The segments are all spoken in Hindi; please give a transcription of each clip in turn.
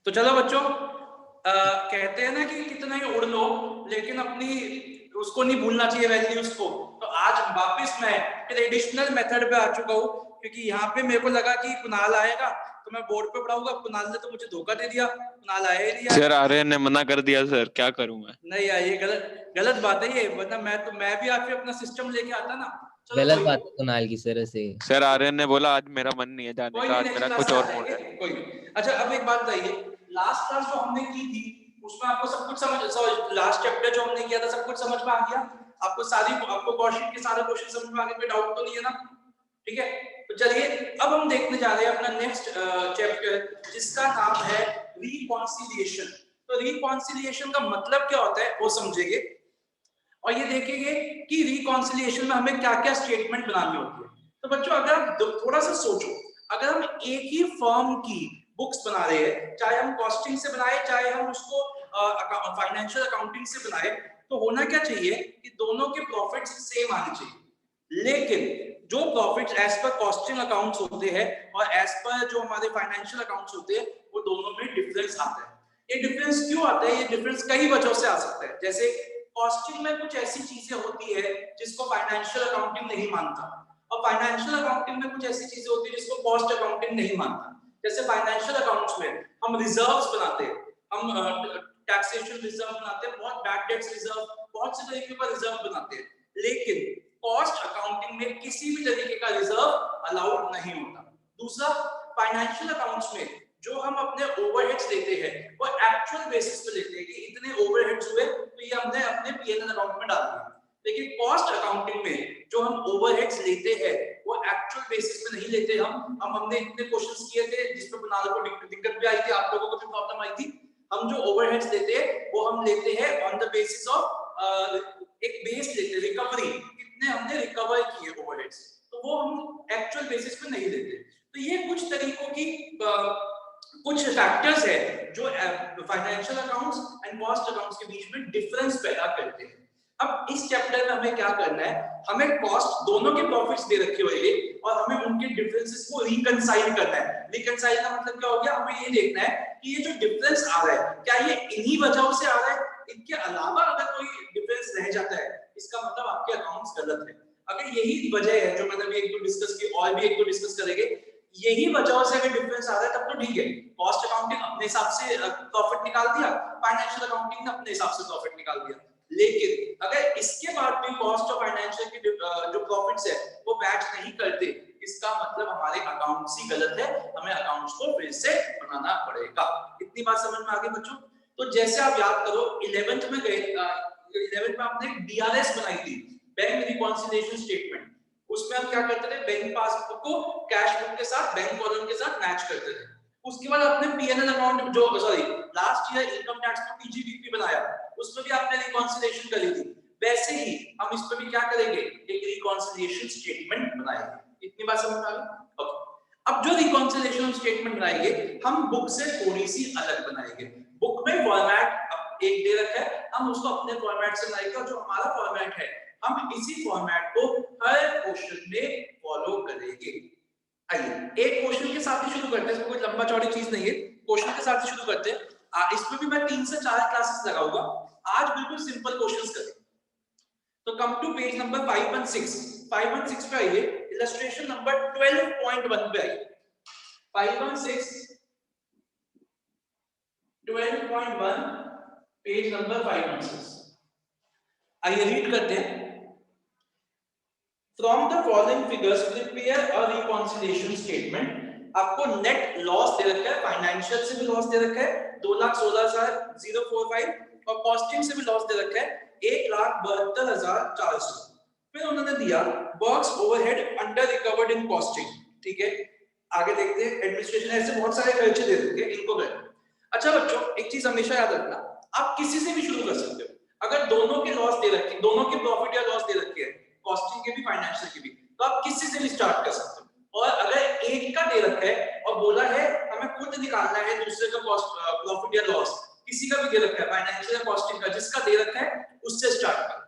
तो चलो बच्चों, कहते हैं ना कि कितना ही उड़ लो लेकिन अपनी उसको नहीं भूलना चाहिए, वैल्यूज को। तो आज वापस मैं ट्रेडिशनल मेथड पे आ चुका हूँ, क्योंकि यहाँ पे मेरे को लगा कि कुणाल आएगा तो मैं बोर्ड पे पढ़ाऊंगा। कुणाल ने तो मुझे धोखा दे दिया, कुणाल आया ही नहीं यार। सर आर्यन ने मना कर दिया सर, क्या करूं मैं? नहीं यार, ये गलत बात है ये, वरना मैं भी आके अपना सिस्टम लेके आता ना। चलो गलत कोई बात है कुणाल की सर से। सर आर्यन ने बोला आज मेरा मन नहीं है जाने कोई का, नहीं, आज नेक्स्ट मेरा क्लास कुछ से आ और मूड जाएंगे, है। कोई नहीं। अच्छा, अब एक बात बताइए, लास्ट क्लास जो हमने की थी उसमें आपको सब कुछ समझ, लास्ट चैप्टर जो हमने किया था सब कुछ समझ में आ गया? आपको कौशिक के सारे क्वेश्चन समझ में आ गए? कोई डाउट तो नहीं है ना? ठीक है, तो चलिए अब हम देखने जा रहे हैं अपना नेक्स्ट चैप्टर, जिसका नाम है रिकॉन्सिलिएशन। तो रिकॉन्सिलिएशन का मतलब क्या होता है वो समझेंगे, और ये देखेंगे कि रिकॉन्सिलिएशन में हमें क्या क्या स्टेटमेंट बनानी होती है। तो बच्चों, अगर आप थोड़ा सा सोचो, अगर हम एक ही फर्म की बुक्स बना रहे हैं, चाहे हम कॉस्टिंग से बनाए चाहे हम उसको फाइनेंशियल अकाउंटिंग से बनाए, तो होना क्या चाहिए कि दोनों के प्रॉफिट्स सेम आने चाहिए। लेकिन जो profits as per costing accounts होते हैं और एज पर जो हमारे फाइनेंशियल अकाउंट्स होते हैं, वो दोनों में डिफरेंस आता है। ये डिफरेंस क्यों आता है? ये डिफरेंस कई वजहों से आ सकता है। जैसे कॉस्टिंग में कुछ ऐसी चीजें होती है जिसको फाइनेंशियल अकाउंटिंग नहीं मानता, और फाइनेंशियल अकाउंटिंग में कुछ ऐसी चीजें होती है जिसको कॉस्ट अकाउंटिंग नहीं मानता। जैसे फाइनेंशियल अकाउंट्स में हम रिजर्व्स बनाते हैं, हम टैक्सेशन रिजर्व बनाते हैं, बहुत बैड डेट्स रिजर्व, बहुत से तरीके का रिजर्व बनाते हैं। लेकिन कॉस्ट अकाउंटिंग में किसी भी तरीके का रिजर्व अलाउड नहीं होता। दूसरा, फाइनेंशियल अकाउंट्स में जो हम अपने ओवरहेड्स लेते हैं वो एक्चुअल बेसिस पे लेते हैं कि इतने ओवरहेड्स हुए तो ये हमने अपने पीएनएल अकाउंट में डाल दिया। लेकिन कॉस्ट अकाउंटिंग में जो हम ओवरहेड्स लेते हैं वो एक्चुअल बेसिस पे नहीं लेते। हमने इतने क्वेश्चंस किए थे जिसमें कुणाल को दिक्कत भी आई थी, आप लोगों को भी प्रॉब्लम आई थी। हम जो ओवरहेड्स लेते हैं वो हम लेते हैं ऑन द बेसिस ऑफ एक बेस लेते हैं, रिकवरी, कितने हमने रिकवर किए ओवरहेड्स, तो वो हम एक्चुअल बेसिस पे नहीं लेते। तो ये कुछ तरीकों की कुछ फैक्टर्स है जो financial accounts and cost accounts के बीच में डिफरेंस पैदा करते हैं। अब इस चैप्टर में हमें क्या करना है, हमें कॉस्ट दोनों के प्रॉफिट्स दे रखे हुए और हमें उनके डिफरेंसेस को रिकंसाइल करना है। रिकंसाइल का मतलब क्या हो गया? हमें ये देखना है कि ये जो डिफरेंस आ रहा है क्या ये इन्हीं वजहों से आ रहा है, इनके अलावा अगर कोई डिफरेंस रह जाता है इसका मतलब आपके अकाउंट्स गलत है। अगर यही वजह है जो मैंने भी एक दो डिस्कस की और भी एक दो डिस्कस करेंगे, यही वजह से अगर डिफरेंस आ रहा है तब तो ठीक है, कॉस्ट अकाउंटिंग अपने हिसाब से प्रॉफिट निकाल दिया, फाइनेंशियल अकाउंटिंग ने अपने हिसाब से प्रॉफिट निकाल दिया। लेकिन अगर इसके बाद भी कॉस्ट और फाइनेंशियल की जो प्रॉफिट्स है वो मैच नहीं करते, इसका मतलब हमारे अकाउंट्स ही गलत है, हमें अकाउंट्स को फिर से बनाना पड़ेगा। इतनी बात समझ में आ गई बच्चों? तो जैसे आप याद करो 11th में गए, 11th में आपने डीआरएस बनाई थी, बैंक रिकॉन्सिलिएशन स्टेटमेंट। उसमें हम क्या करते थे, बैंक पासबुक को कैश बुक के साथ, बैंक कॉलम के साथ मैच करते थे। उसके बाद आपने पीएनएल अकाउंट जो लास्ट ईयर इनकम टैक्स में पीजीबीपी बनाया, उसमें भी आपने रिकॉन्सिलिएशन करी थी। वैसे ही हम इस पे भी क्या करेंगे, एक रिकॉन्सिलिएशन स्टेटमेंट बनाएंगे। इतनी बात समझ में आ गई? ओके, अब जो रिकॉन्सिलिएशन स्टेटमेंट बनाएंगे हम बुक से थोड़ी सी अलग बनाएंगे। बुक में फॉर्मेट एक दे रखा है, हम उसको अपने फॉर्मेट से बनाएंगे, और जो हमारा फॉर्मेट है हम इसी फॉर्मेट को हर क्वेश्चन में फॉलो करेंगे। आइए एक क्वेश्चन के साथ ही शुरू करते हैं, इसमें कोई लंबा चौड़ी चीज नहीं है, क्वेश्चन के साथ ही शुरू करते हैं। इसमें भी मैं 3 से 4 क्लासेस लगाऊंगा, आज बिल्कुल सिंपल क्वेश्चंस करें। तो कम टू पेज नंबर 516 पे आइए, इलस्ट्रेशन नंबर 12.1 पे आइए। 516 12.1 पेज नंबर 516। आइए रीड करते हैं। From the following figures prepare a reconciliation statement। आपको नेट लॉस दे रखा है, फाइनेंशियल से भी लॉस दे रखा है 2,16,045, और कॉस्टिंग से भी लॉस दे रखा है 1,72,400। फिर उन्होंने दिया works overhead under recovered in costing. ठीक है, आगे देखते हैं। एडमिनिस्ट्रेशन ऐसे बहुत सारे खर्चे दे रखे हैं, इनको करें। अच्छा बच्चों, एक चीज हमेशा याद रखना, आप किसी से भी शुरू कर सकते हो। अगर दोनों के लॉस दे रखे, दोनों के प्रॉफिट या लॉस दे रखे हैं, कॉस्टिंग के भी फाइनेंशियल के भी, तो आप किसी से भी स्टार्ट कर सकते हो। और अगर एक का दे रखा है और बोला है हमें खुद निकालना है दूसरे का कॉस्ट प्रॉफिट या लॉस, किसी का भी दे रखा है फाइनेंशियल या कॉस्टिंग का, जिसका दे रखा है उससे स्टार्ट कर।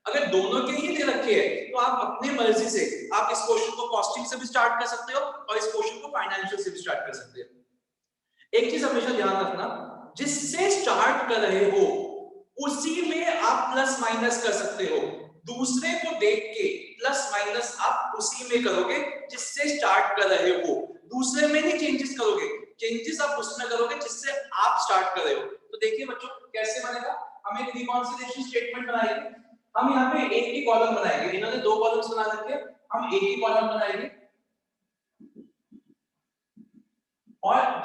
अगर दोनों के ही दे रखे हैं तो आप अपनी मर्जी से आप इस क्वेश्चन को कॉस्टिंग से भी स्टार्ट कर सकते हो और इस क्वेश्चन को फाइनेंशियल से भी स्टार्ट कर सकते हो। एक चीज हमेशा ध्यान रखना, जिससे स्टार्ट कर रहे हो उसी में आप प्लस माइनस कर सकते हो। दूसरे को देख के प्लस माइनस आप उसी में करोगे जिससे स्टार्ट कर रहे हो, दूसरे में नहीं चेंजेस करोगे, चेंजेस आप उसमें करोगे जिससे आप स्टार्ट कर रहे हो। तो देखिए बच्चों कैसे बनेगा, हम एक रिकॉन्सिलिएशन स्टेटमेंट बनाएंगे, हम यहाँ पे एक ही कॉलम बनाएंगे, इन्होंने दो कॉलम्स बना रखे हैं, हम एक ही कॉलम बनाएंगे और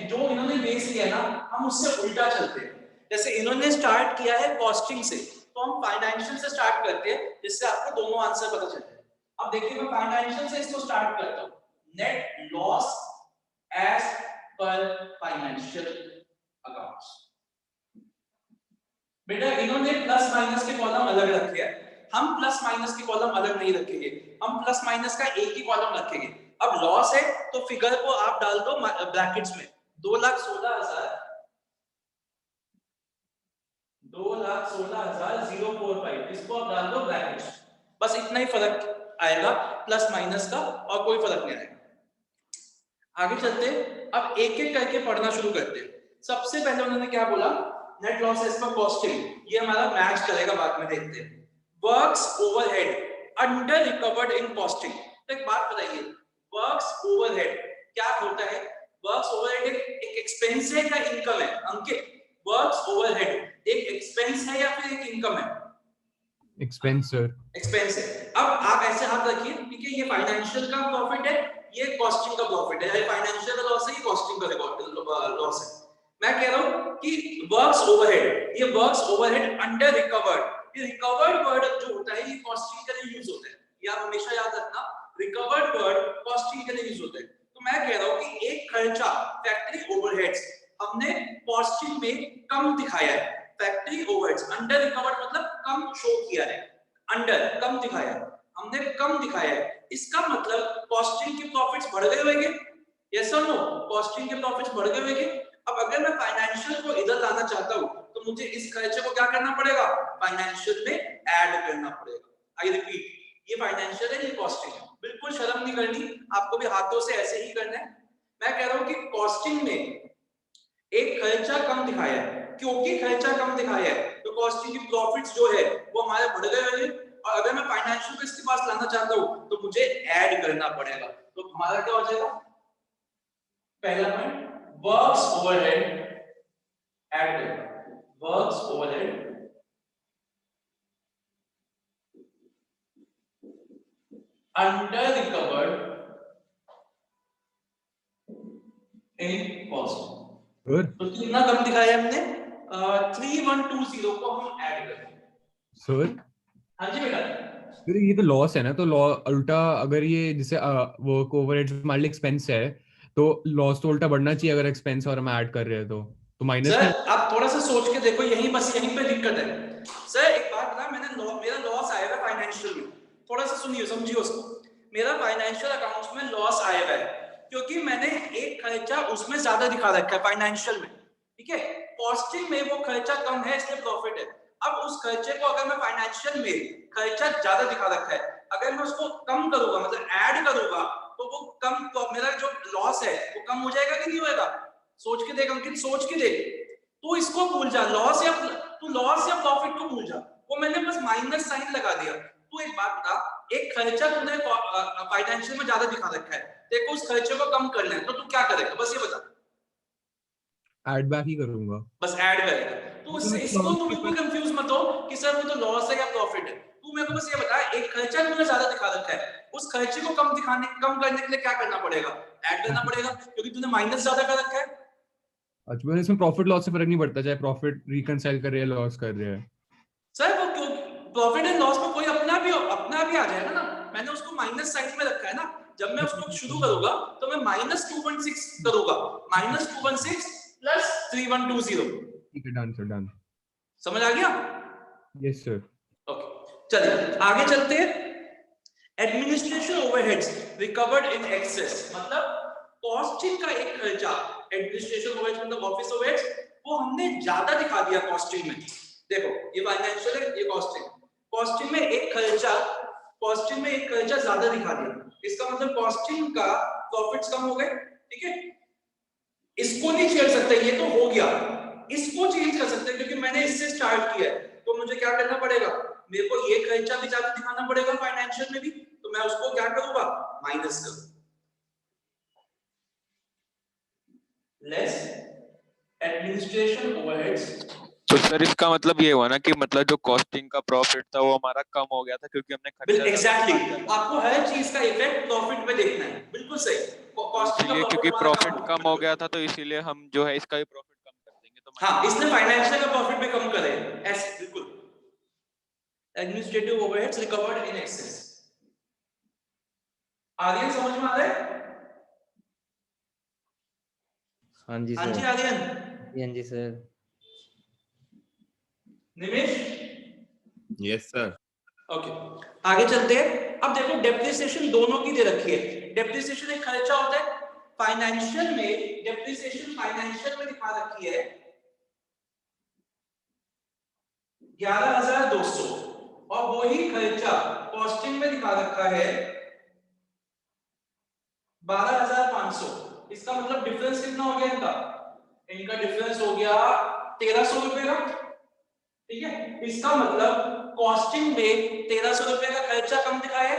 जो इन्होंने बेस किया ना हम उससे उल्टा चलते हैं। जैसे इन्होंने स्टार्ट किया है कॉस्टिंग से, तो हम फाइनेंशियल से स्टार्ट करते हैं जिससे आपको दोनों आंसर पता चलते हैं। अब देखिए मैं फाइनेंशियल से इसको स्टार्ट करता हूं, net loss as per financial accounts. बेटा इन्होंने प्लस माइनस के कॉलम अलग रखे हैं, हम प्लस माइनस के कॉलम अलग नहीं रखेंगे, हम प्लस माइनस का एक ही कॉलम रखेंगे। अब लॉस है तो फिगर को आप डाल दो ब्रैकेट्स में, 2,16,045 इसको आप डाल दो ब्रैकेट्स, बस इतना ही फर्क आएगा प्लस माइनस का, और कोई फर्क नहीं आएगा। आगे चलते, अब एक एक करके पढ़ना शुरू करते हैं। सबसे पहले उन्होंने क्या बोला, net loss as per costing, ये हमारा मैच करेगा, बाद में देखते हैं। Works overhead under recovered in costing, तो एक बात बताइए, वर्क्स ओवरहेड क्या होता है? वर्क्स ओवरहेड एक एक्सपेंस है या इनकम है? अंकित, वर्क्स ओवरहेड एक एक्सपेंस है या फिर एक इनकम है? Expense sir. एक्सपेंस है। अब आप ऐसे हाथ रखिए, ठीक है, ये फाइनेंशियल का प्रॉफिट है, ये कॉस्टिंग का प्रॉफिट है, ये फाइनेंशियल का लॉस है, ये कॉस्टिंग का लॉस है। मैं कह रहा हूं कि वर्क्स ओवरहेड, ये वर्क्स ओवरहेड अंडर रिकवर्ड, ये रिकवर्ड वर्ड जो होता है ये कॉस्टिंग के लिए यूज होता है, ये आप हमेशा याद रखना, रिकवर्ड वर्ड कॉस्टिंग के लिए यूज होता है। तो मैं कह रहा हूं कि एक खर्चा फैक्ट्री ओवरहेड्स हमने कॉस्टिंग में कम दिखाया है, फैक्ट्री ओवरहेड्स अंडर रिकवर्ड मतलब कम शो किया है, अंडर कम दिखाया, हमने कम दिखाया है, इसका मतलब कॉस्टिंग के प्रॉफिट्स बढ़ गए होंगे, यस और नो, कॉस्टिंग के प्रॉफिट्स बढ़ गए होंगे। अब अगर मैं फाइनेंशियल को इधर लाना चाहता हूं तो मुझे इस खर्चे को क्या करना पड़ेगा, फाइनेंशियल में ऐड करना पड़ेगा। आई रिपीट, ये फाइनेंशियल है, ये कॉस्टिंग है, बिल्कुल शर्म नहीं करनी, आपको भी हाथों से ऐसे ही करना है। मैं कह रहा हूं कि कॉस्टिंग में एक खर्चा कम दिखाया है, क्योंकि खर्चा कम दिखाया है तो कॉस्टिंग की प्रॉफिट्स जो है वो हमारे बढ़ गए होंगे, और अगर मैं फाइनेंशियल को इसके पास लाना चाहता हूं तो मुझे ऐड करना पड़ेगा। तो हमारा क्या हो जाएगा, पहला पॉइंट वर्क्स ओवरहेड ऐड करें, works overhead under recovered in cost. तो कितना कम दिखाया हमने, 3120 को हम ऐड करें सर। हाँ जी बेटा। फिर ये तो लॉस है ना, तो उल्टा अगर ये जैसे वर्क ओवरहेड्स हमारे लिए एक्सपेंस है तो लॉस तो उल्टा बढ़ना चाहिए अगर एक्सपेंस और हम ऐड कर रहे हैं तो माइनस सर में। आप थोड़ा सा सोच के देखो, यहीं बस यहीं पे दिक्कत है। सर एक बात बता, मेरा लॉस आया है फाइनेंशियल में, थोड़ा सा सुनिए समझिए उसको, मेरा फाइनेंशियल अकाउंट्स में लॉस आया है क्योंकि मैंने एक खर्चा उसमें ज्यादा दिखा रखा है फाइनेंशियल में, ठीक है, कॉस्टिंग में वो खर्चा कम है इसलिए प्रॉफिट है। अब उस खर्चे को अगर मैं फाइनेंशियल में खर्चा ज्यादा दिखा रखा है, अगर मैं उसको कम करूंगा मतलब ऐड करूंगा तो वो कम, तो मेरा जो लॉस है वो कम हो जाएगा कि नहीं होएगा? सोच के देख अंकित, सोच के देख, तू इसको भूल जा, लॉस या प्रॉफिट को भूल जा, वो मैंने बस माइनस साइन लगा दिया। तू एक बात बता, एक खर्चा तूने फाइनेंशियल में ज्यादा दिखा रखा है, देखो उस खर्चे को कम करना है तो तू क्या करेगा, बस ये बता। ऐड बैक ही करूंगा, बस ऐड करेगा। तो इसको तू बिल्कुल कंफ्यूज मत हो कि सर वो तो लॉस है या प्रॉफिट है, तू मेरे को बस ये बता, एक खर्चा तूने ज्यादा दिखा रखा है, उस खर्चे को कम करने के लिए क्या करना पड़ेगा, ऐड करना पड़ेगा, क्योंकि तूने माइनस ज्यादा कर रखा है। अच्छा मतलब इसमें प्रॉफिट लॉस से फर्क नहीं पड़ता चाहे प्रॉफिट रिकंसाइल कर रहे हैं लॉस कर रहे हैं? सर वो क्यों, प्रॉफिट एंड लॉस में कोई अपना भी आ जाएगा ना, मैंने उसको माइनस साइन में रखा है ना, जब मैं उसको शुरू करूंगा तो मैं -216 करूंगा, -216 प्लस 3120। ठीक है, डन सर, डन। समझ आ गया? Yes sir. ओके चलिए आगे चलते हैं। Administration overheads recovered in access, मतलब कॉस्टिंग का एक खर्चा, एडमिनिस्ट्रेशन ओवरहेड्स मतलब ऑफिस ओवरहेड्स, वो हमने ज्यादा दिखा दिया कॉस्टिंग में। देखो ये फाइनेंशियल है, ये कॉस्टिंग में एक खर्चा ज्यादा दिखा दिया, इसका मतलब कॉस्टिंग का प्रॉफिट्स कम हो गए, ठीक है। इसको नहीं छेड़ सकते, ये तो हो गया, इसको चेंज कर सकते हैं क्योंकि मैंने इससे स्टार्ट किया है। तो मुझे क्या करना पड़ेगा, मेरे को ये खर्चा भी जाके दिखाना पड़ेगा फाइनेंशियल में भी, तो मैं उसको क्या करूंगा, माइनस करूंगा। Less administration overheads. तो सर इसका मतलब ये हुआ ना कि मतलब जो कॉस्टिंग का प्रॉफिट था वो हमारा कम हो गया था क्योंकि हमने खर्चा एग्जैक्टली, आपको हर चीज का इफेक्ट प्रॉफिट पे देखना है, बिल्कुल सही। कॉस्टिंग का इसीलिए प्रॉफिट क्योंकि हमारा प्रॉफिट कम कम हो, हो गया था तो इसीलिए हम जो है इसका भी प्रॉफिट कम कर देंगे तो हाँ, इसलिए फाइनेंशियल का प्रॉफिट भी कम करे, ऐसे बिल्कुल। Administrative overheads recovered in excess. Aryan समझ में आ रहा है? हाँ जी हाँ सर। जी आर्यन। हाँ जी sir. Nimesh? Yes sir. Okay, आगे चलते हैं। अब देखो डेप्रिसिएशन दोनों की दे रखी है। डेप्रिसिएशन एक खर्चा होता है, फाइनेंशियल में डेप्रिसिएशन फाइनेंशियल में दिखा रखी है 11,200 और वही खर्चा कॉस्टिंग में दिखा रखा है 12,500। इसका मतलब डिफरेंस कितना हो गया इनका? इनका डिफरेंस हो गया 1,300 रुपए का, ठीक है। इसका मतलब कॉस्टिंग में 1,300 रुपए का खर्चा कम दिखाया है,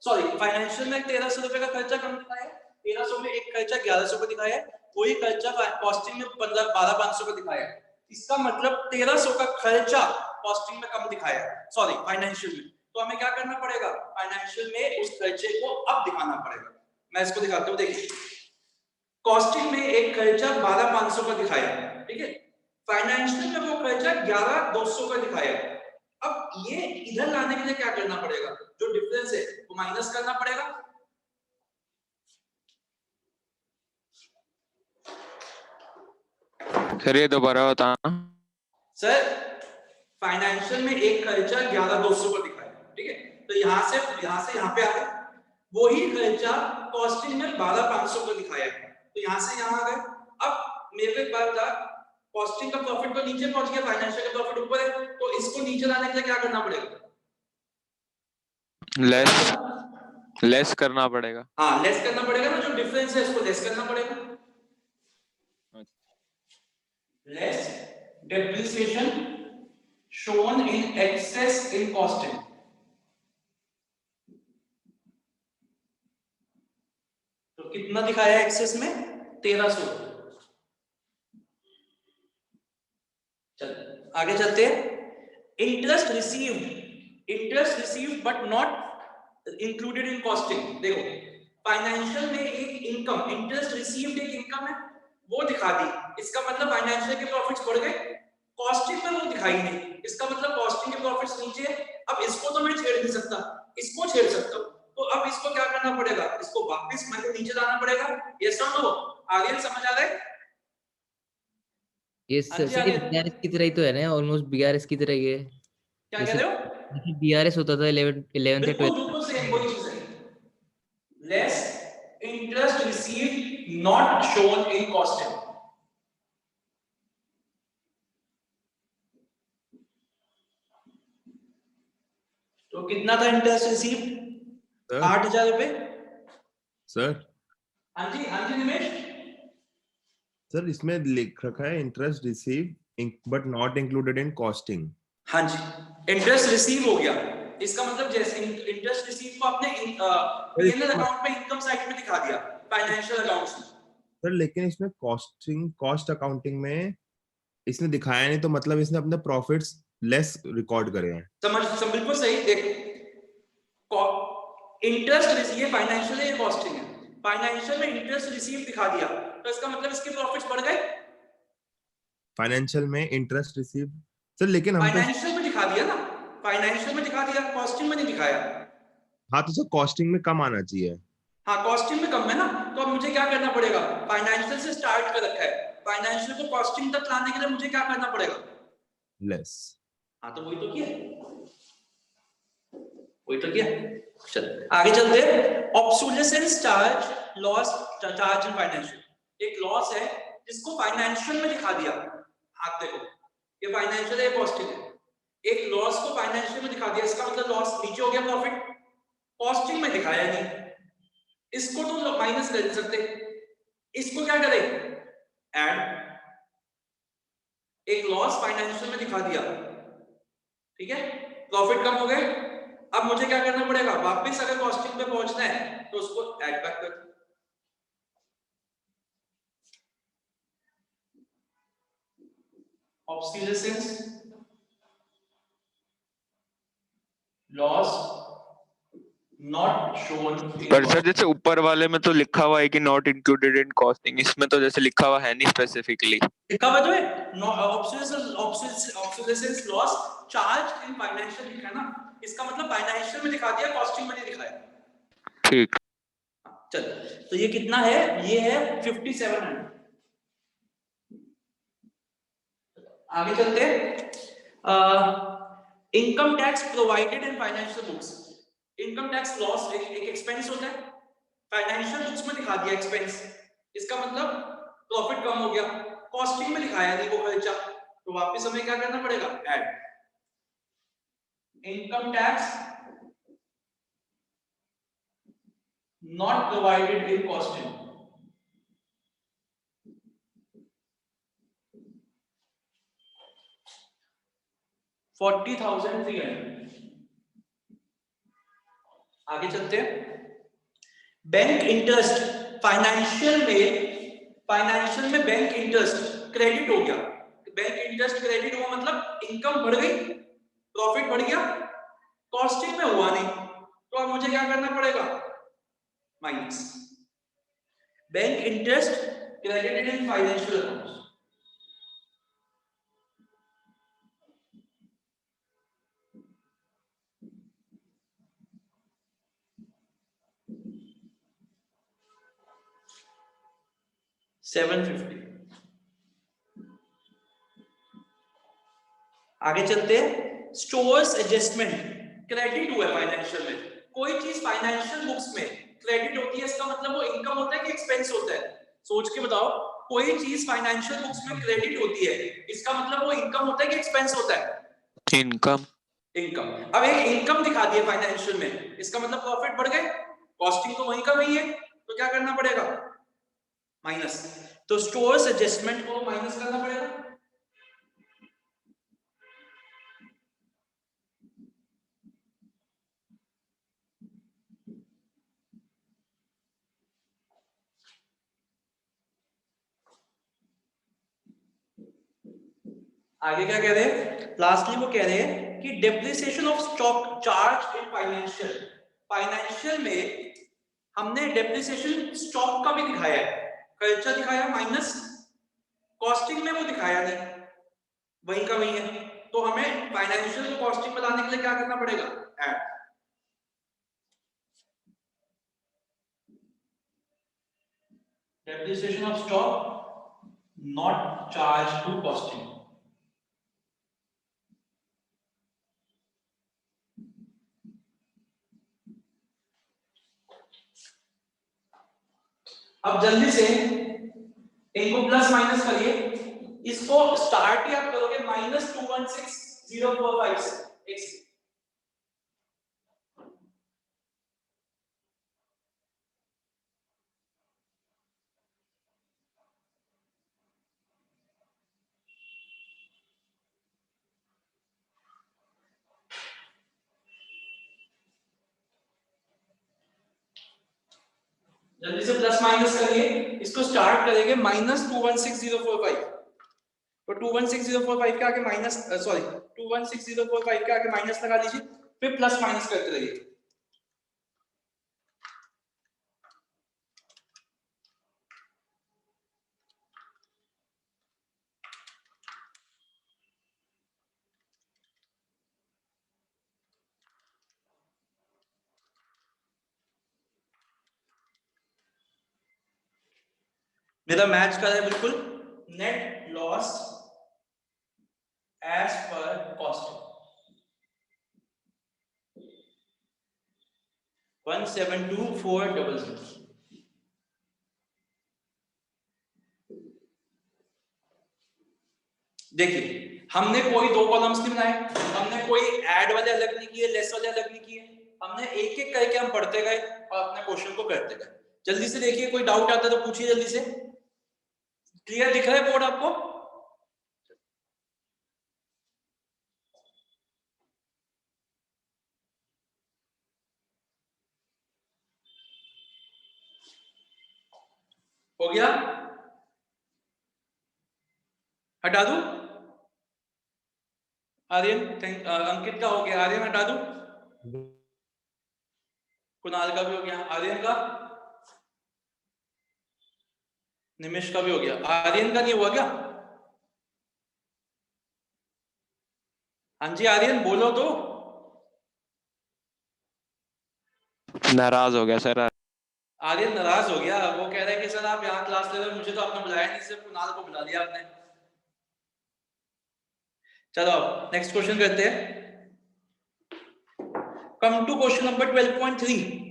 सॉरी फाइनेंशियल में 1,300 रुपए का खर्चा कम दिखाया है, 1,300 में एक खर्चा 1,100 का दिखाया है, वही खर्चा कॉस्टिंग में 12,500 का दिखाया है। इसका मतलब 1,300 का खर्चा कॉस्टिंग में कम दिखाया है, सॉरी फाइनेंशियल में। तो हमें क्या करना पड़ेगा, फाइनेंशियल में उस खर्चे को अब दिखाना पड़ेगा। मैं इसको दिखाता हूं, देखिए कॉस्टिंग में एक खर्चा 12,500 का दिखाया, ठीक है, फाइनेंशियल में वो खर्चा 11,200 का दिखाया। अब ये इधर लाने के लिए क्या करना पड़ेगा, जो डिफरेंस है वो माइनस करना पड़ेगा। सर ये दोबारा बताना। सर फाइनेंशियल में एक खर्चा 11,200 का दिखाया, ठीक है, तो यहां से यहां पे आ गए, वही खर्चा कॉस्टिंग में 12,500 का दिखाया है, तो यहां से यहां आ गए। अब मेरे को एक बात था, कॉस्टिंग का प्रॉफिट तो नीचे पहुंच गया, फाइनेंशियल का प्रॉफिट ऊपर है, तो इसको नीचे लाने के लिए क्या करना पड़ेगा, लेस करना पड़ेगा। हाँ लेस करना पड़ेगा ना, जो डिफरेंस है इसको लेस करना पड़ेगा। Less depreciation shown in excess in costing। तो कितना दिखाया है एक्सेस में, 1,300। चल आगे चलते हैं। Interest received but not included in costing. देखो फाइनेंशियल में एक इनकम, इंटरेस्ट रिसीव्ड एक इनकम है, वो दिखा दी, इसका मतलब फाइनेंशियल के प्रॉफिट्स बढ़ गए, कॉस्टिंग में वो दिखाई नहीं, इसका मतलब कॉस्टिंग के प्रॉफिट्स नीचे है। अब इसको तो मैं छेड़ नहीं सकता, इसको छेड़ सकता हूं, तो अब इसको क्या करना पड़ेगा, इसको वापस मेरे नीचे लाना पड़ेगा। यस और नो? आगे समझ आ रहा है? ये हाँ जी, सर आगे। बीआरएस की तरह ही तो है ना, ऑलमोस्ट बीआरएस की तरह ही है। क्या कह रहे हो? जैसे बीआरएस होता था 11th से बिल्कुल 12th। बिल्कुल सेम वही चीज है। Less interest received not shown in costing. तो कितना था इंटरेस्ट रिसीव्ड? 8,000 रुपए। सर हाँ जी निमेश। सर इसमें लिख रखा है interest receive but not included in costing. हाँ जी, इंटरेस्ट रिसीव हो गया, इसका मतलब जैसे इंटरेस्ट रिसीव को आपने पीएनएल अकाउंट में इनकम साइड में दिखा दिया, फाइनेंशियल अकाउंट्स में। सर लेकिन इसमें कॉस्ट अकाउंटिंग में इसने दिखाया नहीं, तो मतलब इसने अपने प्रॉफिट्स लेस रिकॉर्ड करे हैं। समझ बिल्कुल सही। देख इंटरेस्ट रिसीव फाइनेंशियल है, कॉस्टिंग है, फाइनेंशियल में इंटरेस्ट रिसीव दिखा दिया, तो इसका मतलब इसके प्रॉफिट्स बढ़ गए। फाइनेंशियल में इंटरेस्ट रिसीव सर, लेकिन हम तो फाइनेंशियल में दिखा दिया ना, फाइनेंशियल में दिखा दिया, कॉस्टिंग में नहीं दिखाया। हाँ तो सर कॉस्टिंग में कम आना चाहिए। हाँ कॉस्टिंग में कम है ना, तो अब मुझे क्या करना पड़ेगा, फाइनेंशियल से स्टार्ट कर रखा है, फाइनेंशियल को कॉस्टिंग तक लाने के लिए मुझे क्या करना पड़ेगा, लेस। हाँ तो वही तो किया, वही तो किया। चल आगे चलते हैं। Obsolescence charge loss charge in financial. एक लॉस है जिसको फाइनेंशियल में दिखा दिया, आप देखो ये फाइनेंशियल है, कॉस्टिंग है, एक लॉस को फाइनेंशियल में दिखा दिया, इसका मतलब लॉस नीचे हो गया, प्रॉफिट कॉस्टिंग में दिखाया नहीं, इसको तो माइनस कर सकते, इसको क्या करें, एड, एक लॉस फाइनेंशियल में दिखा दिया, ठीक है, प्रॉफिट कम हो गए। अब मुझे क्या करना पड़ेगा, वापस अगर कॉस्टिंग पे पहुंचना है तो उसको ऐड बैक कर, ऑब्सोलेसेंस, लॉस नॉट शोन। पर सर जैसे ऊपर वाले में तो लिखा हुआ है कि नॉट इंक्लूडेड इन कॉस्टिंग, इसमें तो जैसे लिखा हुआ है नहीं स्पेसिफिकली। लिखा हुआ तो है obsolescence loss charge in financial लिखा है ना, इसका मतलब फाइनेंशियल में दिखा दिया, कॉस्टिंग में नहीं दिखाया। ठीक। चल तो ये कितना है, ये है 5700। आगे चलते हैं, income tax provided in financial books. Income tax loss एक एक्सपेंस होता है, फाइनेंशियल बुक्स में दिखा दिया एक्सपेंस, इसका मतलब प्रॉफिट कम हो गया, कॉस्टिंग में दिखाया नहीं वो खर्चा, तो वापस हमें क्या करना पड़ेगा, add income tax not provided in costing, $40,300। आगे चलते हैं, बैंक इंटरेस्ट फाइनेंशियल में बैंक इंटरेस्ट क्रेडिट हो गया, बैंक इंटरेस्ट क्रेडिट हुआ मतलब इनकम बढ़ गई, प्रॉफिट बढ़ गया, कॉस्टिंग में हुआ नहीं, तो अब मुझे क्या करना पड़ेगा, minus bank interest credited in financial accounts. $750। आगे चलते हैं, स्टोर्स एडजस्टमेंट क्रेडिट हुआ फाइनेंशियल में, कोई चीज फाइनेंशियल बुक्स में क्रेडिट होती है, इसका मतलब वो इनकम होता है कि एक्सपेंस होता है, सोच के बताओ, कोई चीज फाइनेंशियल बुक्स में क्रेडिट होती है, इसका मतलब वो इनकम होता है कि एक्सपेंस होता है, इनकम। इनकम। अब एक इनकम दिखा दी है फाइनेंशियल में, इसका मतलब प्रॉफिट बढ़ गए, कॉस्टिंग तो वहीं का वही है, तो क्या करना पड़ेगा, माइनस, तो स्टोर्स एडजस्टमेंट को माइनस करना पड़ेगा। आगे क्या कह रहे हैं, लास्टली वो कह रहे हैं कि depreciation of stock charge in financial में हमने डेप्रिसिएशन स्टॉक का भी दिखाया है, खर्चा दिखाया माइनस, कॉस्टिंग में वो दिखाया नहीं, वही का वही है, तो हमें फाइनेंशियल को कॉस्टिंग में लाने के लिए क्या करना पड़ेगा, add depreciation of stock not charge to costing. अब जल्दी से इनको प्लस माइनस करिए, इसको स्टार्ट ही आप करोगे -216045 से, एक सेकंड, जल्दी से प्लस माइनस करिए, इसको स्टार्ट करेंगे -216045, तो 216045 के आगे माइनस, सॉरी 216045 के आगे माइनस लगा दीजिए, फिर प्लस माइनस करते रहिए। मेरा मैच कर रहा है बिल्कुल, net loss as per costing 172400। देखिए हमने कोई दो कॉलम्स नहीं बनाए, हमने कोई ऐड वाले अलग नहीं किए, लेस वाले अलग नहीं किए, हमने एक एक करके हम पढ़ते गए और अपने क्वेश्चन को करते गए। जल्दी से देखिए, कोई डाउट आता है तो पूछिए जल्दी से। क्लियर दिख रहा है बोर्ड आपको? हो गया? हटा दूं? आर्यन अंकित का हो गया, आर्यन हटा दूं? कुणाल का भी हो गया, आर्यन का? निमिष का भी हो गया, आर्यन का नहीं हुआ क्या? हाँ जी आर्यन बोलो तो। नाराज हो गया सर। आर्यन नाराज हो गया, वो कह रहा है कि सर आप यहाँ क्लास ले रहे हो, मुझे तो आपने बुलाया नहीं, सिर्फ कुणाल को बुला दिया आपने। चलो अब नेक्स्ट क्वेश्चन करते हैं। Come to question number 12.3।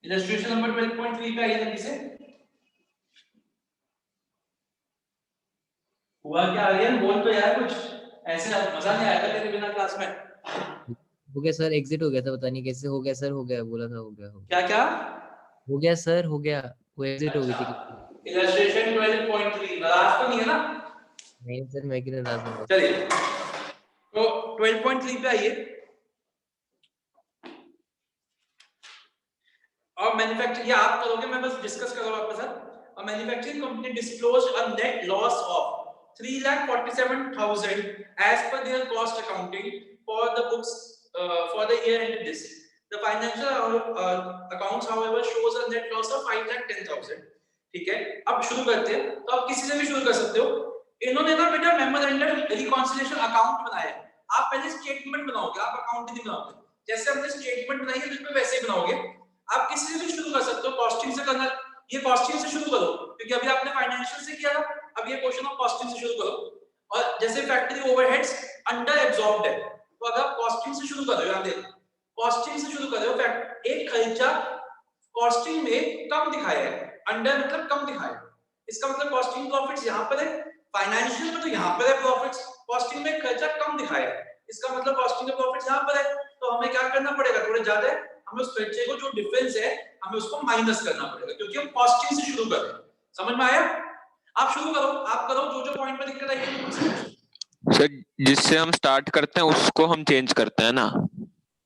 Illustration number 12.3 पे आइए जल्दी से। हुआ क्या आर्यन, बोल तो यार कुछ, ऐसे मजा नहीं आएगा तेरे बिना क्लास में। हो गया सर, एग्जिट हो गया था, पता नहीं कैसे हो गया सर, हो गया बोला था, हो गया क्या क्या? हो गया सर, हो गया, वो एग्जिट हो गई थी। इलस्ट्रेशन 12.3 नाराज तो नहीं है ना? नहीं सर, मैं क्यों नाराज हूँ? चलिए तो 12.3 पे आइए। और मैन्युफैक्चरिंग, ये आप करोगे, मैं बस डिस्कस कर रहा हूं आपके साथ। A manufacturing company disclosed a net loss of 3,47,000 as per their cost accounting for the books for the year ended this. The financial accounts however shows a net loss of 5,10,000. ठीक है, अब शुरू करते हैं। तो आप किसी से भी शुरू कर सकते हो। इन्होंने ना बेटा मेमोरेंडम रिकॉन्सिलिएशन अकाउंट बनाया है। आप पहले स्टेटमेंट बनाओगे, आप अकाउंट नहीं बनाओगे। जैसे हमने स्टेटमेंट बनाई है बिल्कुल वैसे ही बनाओगे। आप किसी से भी शुरू कर सकते हो, कॉस्टिंग से करना, ये कॉस्टिंग से शुरू करो क्योंकि अभी आपने फाइनेंशियल से किया था, अब ये क्वेश्चन ऑफ कॉस्टिंग से शुरू करो। और जैसे फैक्ट्री ओवरहेड्स अंडर एब्जॉर्ब्ड है, तो अगर आप कॉस्टिंग से शुरू कर रहे हो, याद देखो कॉस्टिंग से शुरू कर रहे हो, फैक्ट एक खर्चा कॉस्टिंग में कम दिखाया है, अंडर मतलब कम दिखाया है, इसका मतलब कॉस्टिंग प्रॉफिट्स यहां पर है, फाइनेंशियल में तो यहां पर है प्रॉफिट्स, कॉस्टिंग में खर्चा कम दिखाया है, इसका मतलब कॉस्टिंग के प्रॉफिट्स यहां पर है। तो हमें क्या करना पड़ेगा, थोड़े ज्यादा है, हमें उस खर्चे को जो डिफरेंस है हमें उसको माइनस करना पड़ेगा क्योंकि हम कॉस्टिंग से शुरू कर रहे हैं। समझ में आया? आप शुरू करो, आप करो, जो जो पॉइंट में दिक्कत आई है मुझसे पूछो। सर जिससे हम स्टार्ट करते हैं उसको हम चेंज करते हैं ना?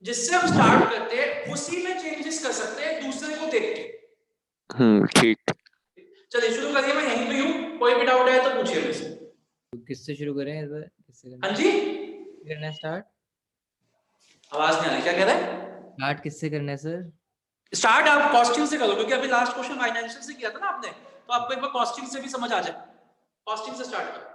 जिससे हम स्टार्ट करते हैं उसी में चेंजेस कर सकते हैं दूसरे को देख के। ठीक। चलिए शुरू करिए, मैं यहीं पे हूं, कोई भी डाउट है तो पूछिए मुझसे। किससे शुरू करें इस बार? किससे करना हाँ जी, है स्टार्ट? आवाज नहीं आ रही, क्या कह रहे हैं? स्टार्ट किससे करना है सर? स्टार्ट आप कॉस्टिंग से करो क्योंकि अभी लास्ट क्वेश्चन फाइनेंशियल से किया था ना आपने, तो आपको एक बार कॉस्टिंग से भी समझ आ जाए। कॉस्टिंग से स्टार्ट करो।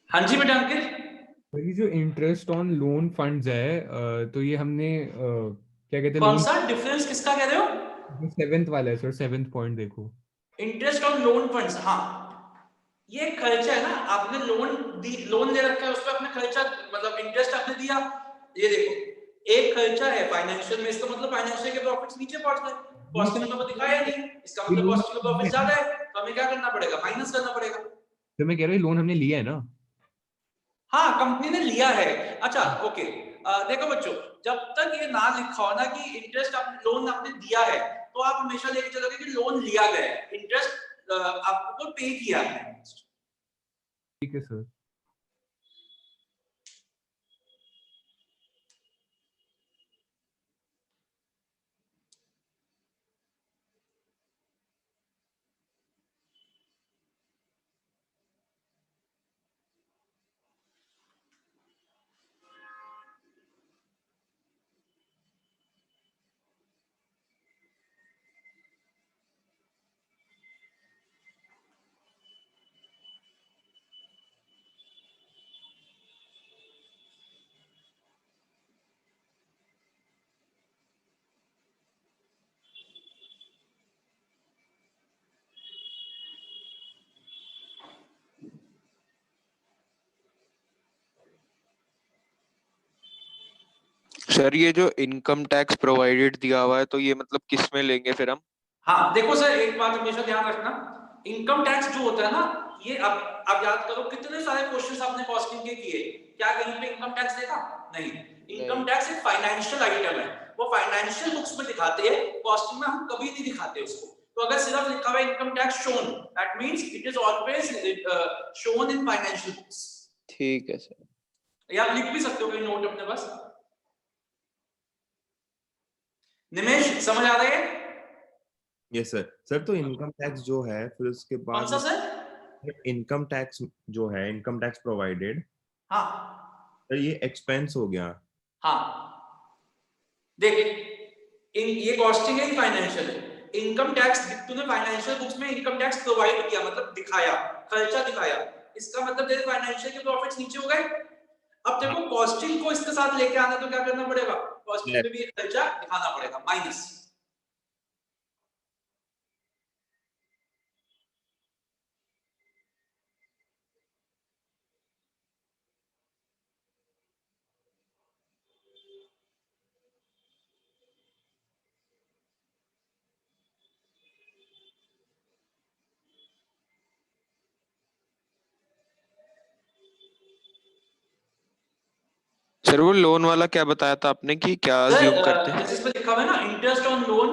हाँ जी बेटा अंकित। ये जो इंटरेस्ट ऑन लोन फंड्स है तो ये हमने क्या कहते हैं, कौन लोन सा डिफरेंस किसका कह रहे हो? सेवेंथ वाला है सर, सेवेंथ पॉइंट देखो। इंटरेस्ट ऑन लोन फंड्स, हाँ ये खर्चा है ना, आपने लोन ले रखा है, उस पर आपने खर्चा मतलब इंटरेस्ट आपने दिया। ये देखो एक खर्चा है फाइनेंशियल में, इसका मतलब फाइनेंशियल के प्रॉफिट्स नीचे पहुंच गए, कॉस्टिंग में तो दिखाया नहीं, इसका मतलब कॉस्टिंग का प्रॉफिट ज्यादा है, तो हमें क्या करना पड़ेगा, माइनस करना पड़ेगा। तो मैं कह रहा हूँ लोन हमने लिया है ना। हाँ कंपनी ने लिया है। अच्छा ओके, देखो बच्चों, जब तक ये ना लिखा हो ना कि इंटरेस्ट आपने लोन आपने दिया है, तो आप हमेशा लेके चलोगे कि लोन लिया गया है, इंटरेस्ट आपको पे किया है। ठीक है सर। सर ये जो इनकम टैक्स प्रोवाइडेड दिया हुआ है तो ये मतलब किस में लेंगे फिर हम? हाँ देखो सर, एक बात हमेशा ध्यान रखना, इनकम टैक्स जो होता है ना, ये आप याद करो कितने सारे क्वेश्चंस आपने कॉस्टिंग के किए, क्या कहीं पे इनकम टैक्स देखा? नहीं। इनकम टैक्स एक फाइनेंशियल आइटम है, वो फाइनेंशियल बुक्स में दिखाते हैं, कॉस्टिंग में हम कभी नहीं दिखाते उसको। तो अगर सिर्फ लिखा हुआ है income tax shown, that means it is always shown in financial books. ठीक है सर। या आप लिख भी सकते हो कहीं नोट अपने पास। निमेश समझ आ रहा है? Yes sir. सर तो इनकम टैक्स जो है फिर उसके कौन बाद सा सर? इनकम टैक्स जो है, इनकम टैक्स प्रोवाइडेड, हाँ सर ये एक्सपेंस हो गया। हाँ, देख ये कॉस्टिंग है, फाइनेंशियल है। इनकम टैक्स तूने फाइनेंशियल बुक्स में इनकम टैक्स प्रोवाइड किया, मतलब दिखाया, खर्चा दिखाया, इसका मतलब तेरे फाइनेंशियल के प्रॉफिट्स नीचे हो गए। अब हाँ, देखो कॉस्टिंग को इसके साथ लेके आना, तो क्या करना पड़ेगा? Costing yes। में भी एक खर्चा दिखाना पड़ेगा, माइनस। सर वो लोन वाला क्या बताया था आपने कि क्या अज्यूम करते हैं? जैसे इसमें लिखा हुआ है ना, इंटरेस्ट ऑन लोन,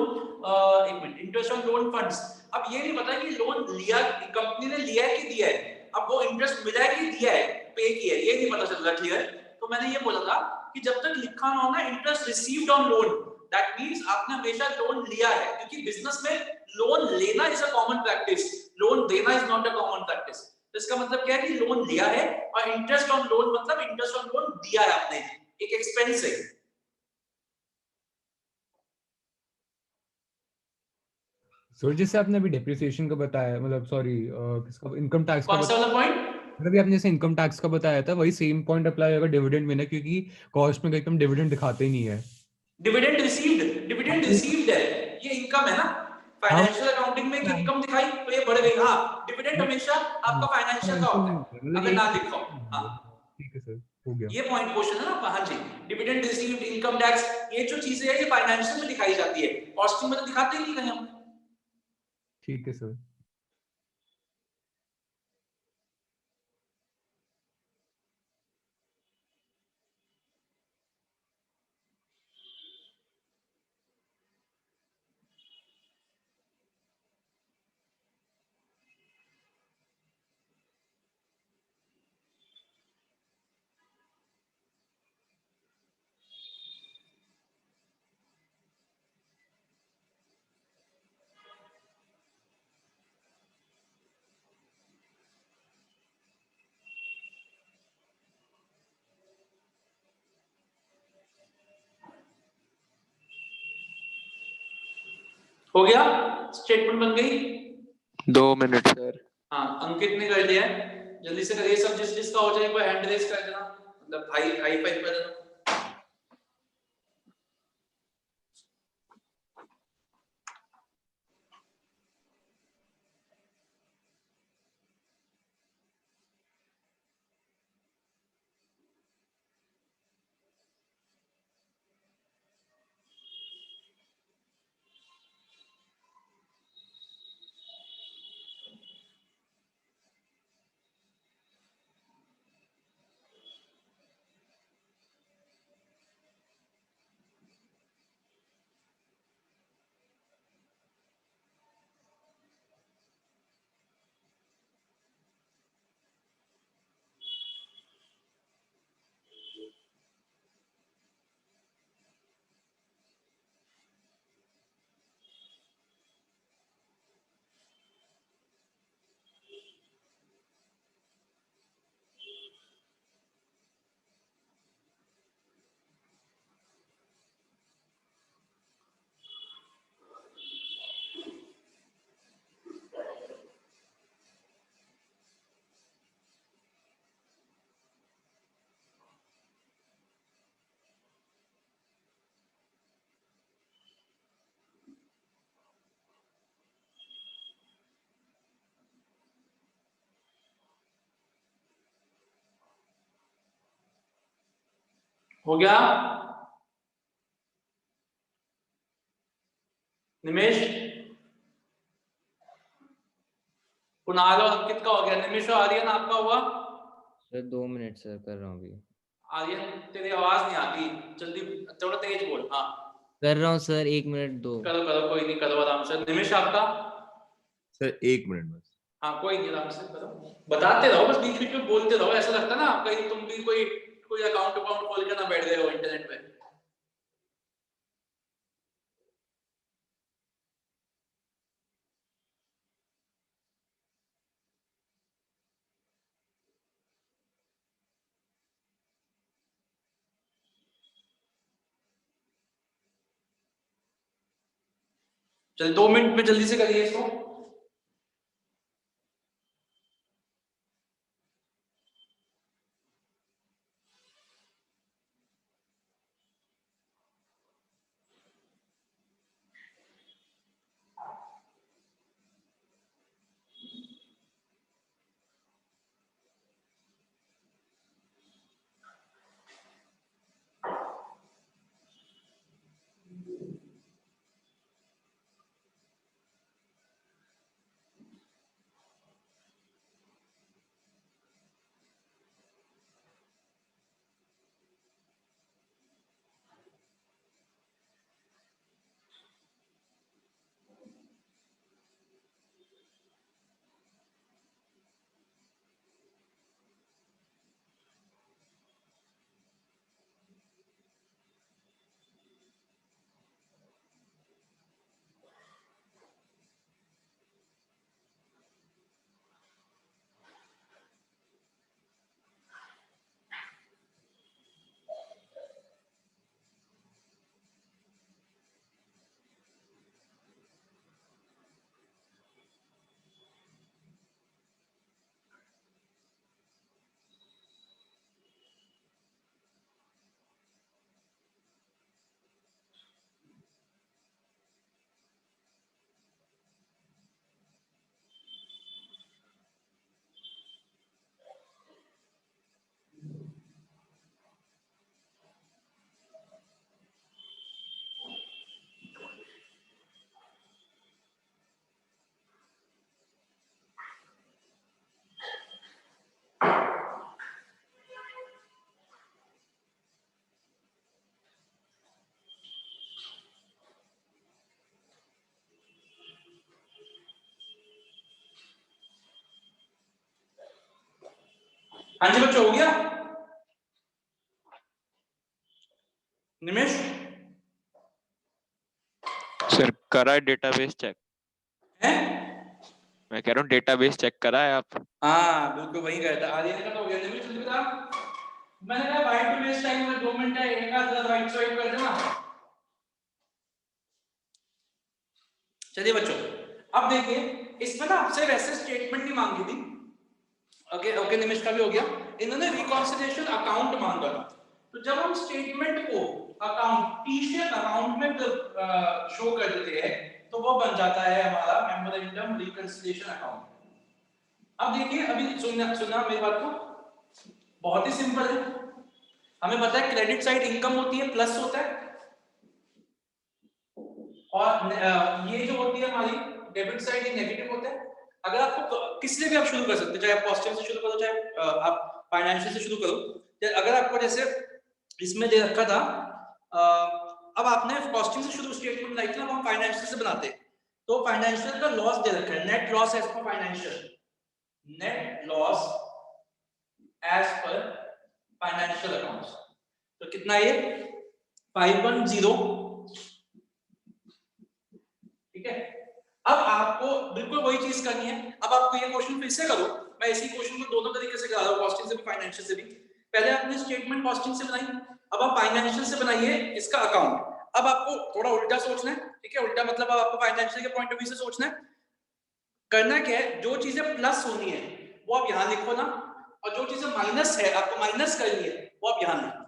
एक minute, interest on loan funds. अब ये नहीं पता कि लोन लिया कंपनी ने, लिया है कि दिया है। अब वो इंटरेस्ट मिला है कि दिया है, पे किया है, ये नहीं पता चल रहा। क्लियर? तो मैंने ये बोला था कि जब तक लिखा ना हो ना interest received on loan, that means आपने हमेशा लोन लिया है, क्योंकि बिजनेस में लोन लेना is a common practice, loan देना is not a common practice. तो इसका मतलब क्या है कि लोन लिया है, और इंटरेस्ट ऑन लोन मतलब इंटरेस्ट ऑन लोन दिया है आपने, एक एक्सपेंस है। सर जैसे आपने अभी डेप्रिसिएशन का बताया, मतलब सॉरी किसका, इनकम टैक्स का कौन सा वाला पॉइंट? मतलब अभी आपने जैसे इनकम टैक्स का बताया था, वही सेम पॉइंट अप्लाई होगा डिविडेंड में ना, क्योंकि कॉस्ट में एकदम डिविडेंड दिखाते ही नहीं है। डिविडेंड रिसीव्ड, डिविडेंड रिसीव्ड है, ये इनकम है ना। हाँ फाइनेंशियल अकाउंटिंग में एक इनकम दिखाई तो ये बढ़ गई। हाँ, डिविडेंड हमेशा आपका फाइनेंशियल का होता है, मतलब अगर यही। ना लिखा हो। हाँ, ठीक है सर, हो गया। ये पॉइंट क्वेश्चन है ना। हाँ जी, डिविडेंड रिसीव्ड, इनकम टैक्स, ये जो चीजें है ये फाइनेंशियल में दिखाई जाती है, कॉस्टिंग में तो दिखाते ही नहीं कहीं हम। ठीक है सर। हो गया, स्टेटमेंट बन गई। 2 मिनट सर। हाँ, अंकित ने कर दिया है, जल्दी से करिए सब, जिसका हो जाए एक बार हैंड रेज कर देना, मतलब हाई हाई फाइव कर देना। हो गया। निमेश, कुणाल और अंकित का हो गया, निमेश और आर्यन आपका हुआ? सर 2 मिनट सर कर रहा हूँ अभी। आर्यन तेरी आवाज नहीं आती, जल्दी थोड़ा तेज बोल। हाँ कर रहा हूँ सर, 1 मिनट दो। करो करो, कोई नहीं, करो आराम से। निमेश आपका? सर 1 मिनट बस। हाँ कोई नहीं, आराम से करो, बताते रहो, बस बीच बीच में बोलते रहो, ऐसा लगता है ना कहीं तुम भी कोई अकाउंट खोल के ना बैठ गए हो इंटरनेट पे। चल 2 मिनट में जल्दी से करिए इसको। हाँ जी बच्चों, हो गया? निमेश सर करा है डेटाबेस चेक। है? मैं कह रहा हूँ डेटाबेस चेक करा है आप? हाँ बिल्कुल वही गया था। आर्यन का तो हो गया। निमेश जल्दी बता। मैंने कहा वाइट टू वेस्ट टाइम में 2 मिनट है, एक आध राइट स्वाइप कर देना। चलिए बच्चों, अब देखिए इसमें ना आपसे वैसे स्टेटमेंट नहीं मांगी थी। ओके ओके, निमेश का भी हो गया। इन्होंने रिकॉन्सिलिएशन अकाउंट मांगा था। तो जब हम स्टेटमेंट को अकाउंट टीसीएस अकाउंट में शो कर देते हैं तो वो बन जाता है हमारा मेमोरेंडम रिकॉन्सिलिएशन अकाउंट। अब देखिए, अभी सुनना मेरी बात को, बहुत ही सिंपल है। हमें पता है क्रेडिट साइड इनकम होती है, प्लस होता है, और ये जो होती है हमारी डेबिट साइड ये नेगेटिव होता है। अगर आपको किसी से भी आप शुरू कर सकते हैं, चाहे आप कॉस्टिंग से शुरू करो, चाहे आप फाइनेंशियल से शुरू करो। अगर आपको जैसे इसमें दे रखा था, अब आपने कॉस्टिंग से शुरू स्टेटमेंट लाइक ना, हम फाइनेंशियल से बनाते हैं, तो फाइनेंशियल का लॉस दे रखा है, net loss as per financial, net loss as per financial accounts. तो कितना ये 510, ठीक है। अब आपको बिल्कुल वही चीज करनी है। अब आपको ये क्वेश्चन फिर से करो, मैं इसी क्वेश्चन को दोनों तरीके से करा रहा हूं, कॉस्टिंग से भी फाइनेंशियल से भी। पहले आपने स्टेटमेंट कॉस्टिंग से बनाई, अब आप फाइनेंशियल से बनाइए इसका अकाउंट। अब आपको थोड़ा उल्टा सोचना है, ठीक है। उल्टा मतलब अब आपको फाइनेंशियल के पॉइंट ऑफ व्यू से सोचना है। करना क्या है, जो चीजें प्लस होनी है वो आप यहां लिखो ना, और जो चीजें माइनस है आपको माइनस करनी है वो आप यहां लिखो,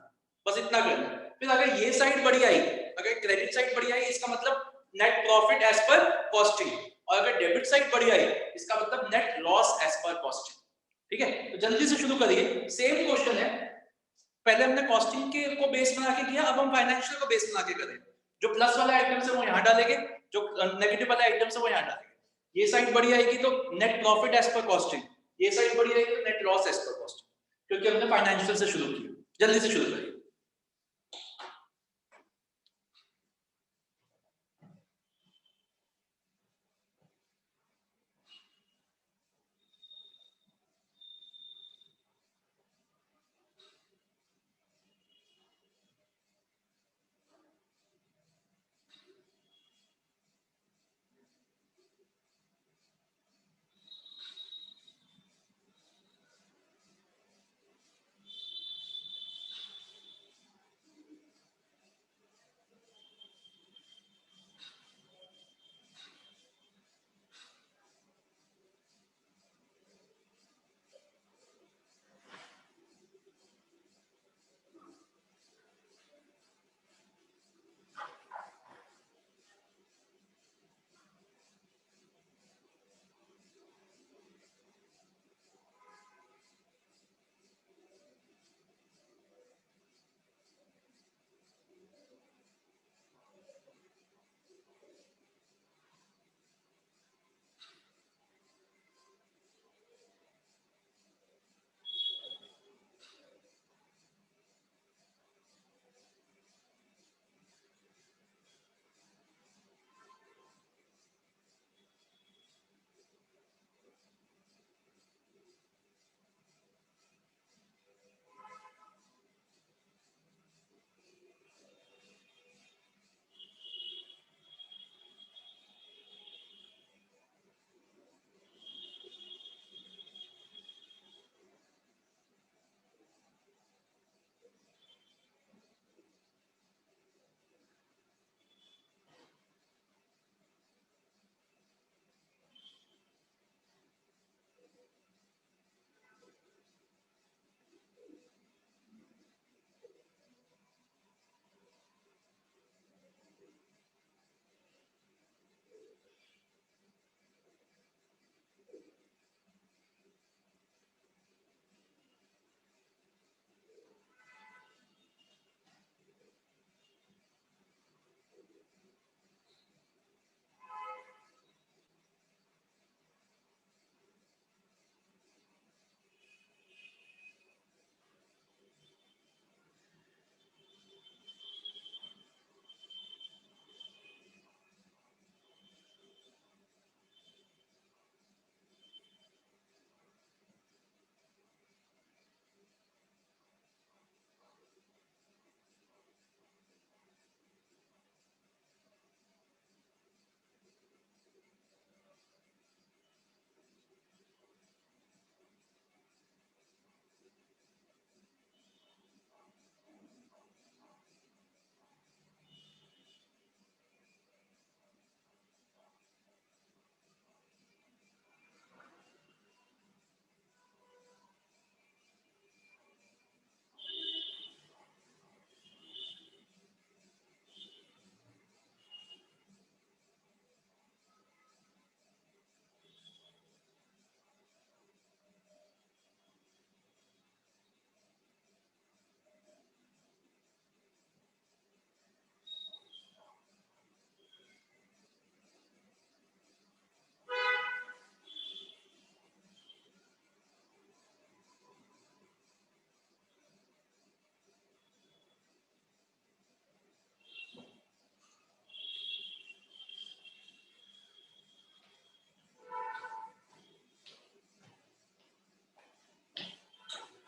बस इतना करना है। फिर अगर ये साइड बढ़ी आई, अगर क्रेडिट साइड बढ़ी आई, इसका मतलब net profit as per costing, और अगर डेबिट साइड बढ़ी आई इसका मतलब net loss as per costing, ठीक है। तो जल्दी से शुरू करिए। सेम क्वेश्चन है, पहले हमने कॉस्टिंग के को बेस बना के किया, अब हम फाइनेंशियल को बेस बना के करें। जो प्लस वाले आइटम्स है वो यहां डालेंगे, जो नेगेटिव वाले आइटम्स है वो यहाँ डालेंगे। ये साइड बड़ी आएगी तो net profit as per costing, ये साइड बड़ी आएगी तो net loss as per costing, क्योंकि हमने फाइनेंशियल से शुरू किया। जल्दी से शुरू करिए।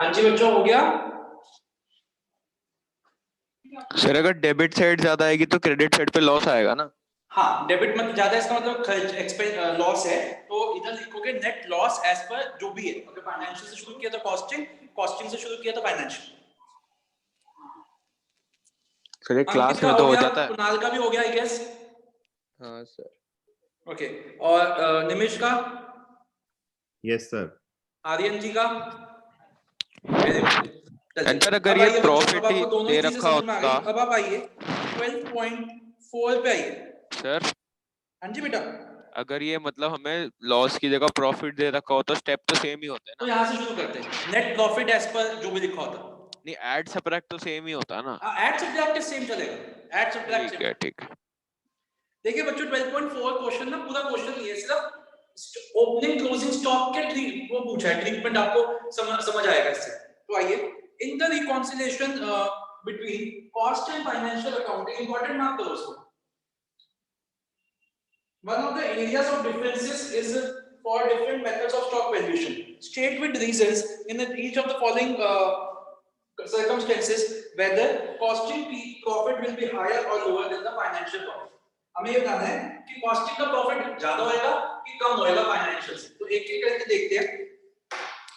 हाँ जी बच्चों, हो गया? सर अगर डेबिट साइड ज्यादा आएगी तो क्रेडिट साइड पे लॉस आएगा ना? हाँ, डेबिट मतलब ज्यादा, इसका मतलब खर्च, एक्सपेंस, लॉस है, तो इधर लिखोगे नेट लॉस एज पर जो भी है। अगर फाइनेंशियल से शुरू किया तो कॉस्टिंग, कॉस्टिंग से शुरू किया तो फाइनेंशियल। सर क्लास अंकित का में तो हो हो गया, जाता है। कुणाल का भी हो गया आई गेस। हाँ सर। ओके, और निमिष का, यस सर। आर्यन जी का, वेरी गुड। अंतर अगर अब ये आइए बच्चों, प्रॉफिट अब आपको दोनों दे ही चीजें रखा समझ में आ होता। गई। अब आप आइए 12.4 पे आइए। सर हाँ जी बेटा। अगर ये मतलब हमें लॉस की जगह प्रॉफिट दे रखा हो तो स्टेप तो सेम ही होते हैं तो ना? यहाँ से शुरू करते हैं, नेट प्रॉफिट एज पर जो भी लिखा होता। नहीं, ऐड सबट्रैक्ट तो सेम ही होता है ना? ऐड सब्ट्रैक्ट सेम चलेगा, ऐड सब्ट्रैक्ट ठीक है ठीक है। देखिए बच्चों 12.4 क्वेश्चन ना पूरा क्वेश्चन नहीं है, सिर्फ ओपनिंग क्लोजिंग स्टॉक के ट्रीट वो पूछा है, ट्रीटमेंट आपको समझ आएगा इससे। तो आइए, in the reconciliation between cost and financial accounting, important mark करो उसको। One of the areas of differences is for different methods of stock valuation. State with reasons in each of the following circumstances whether costing profit will be higher or lower than the financial profit. हमें ये बताना है कि कॉस्टिंग का प्रॉफिट ज्यादा होएगा कि कम होएगा फाइनेंशियल से। तो एक एक करके देखते हैं।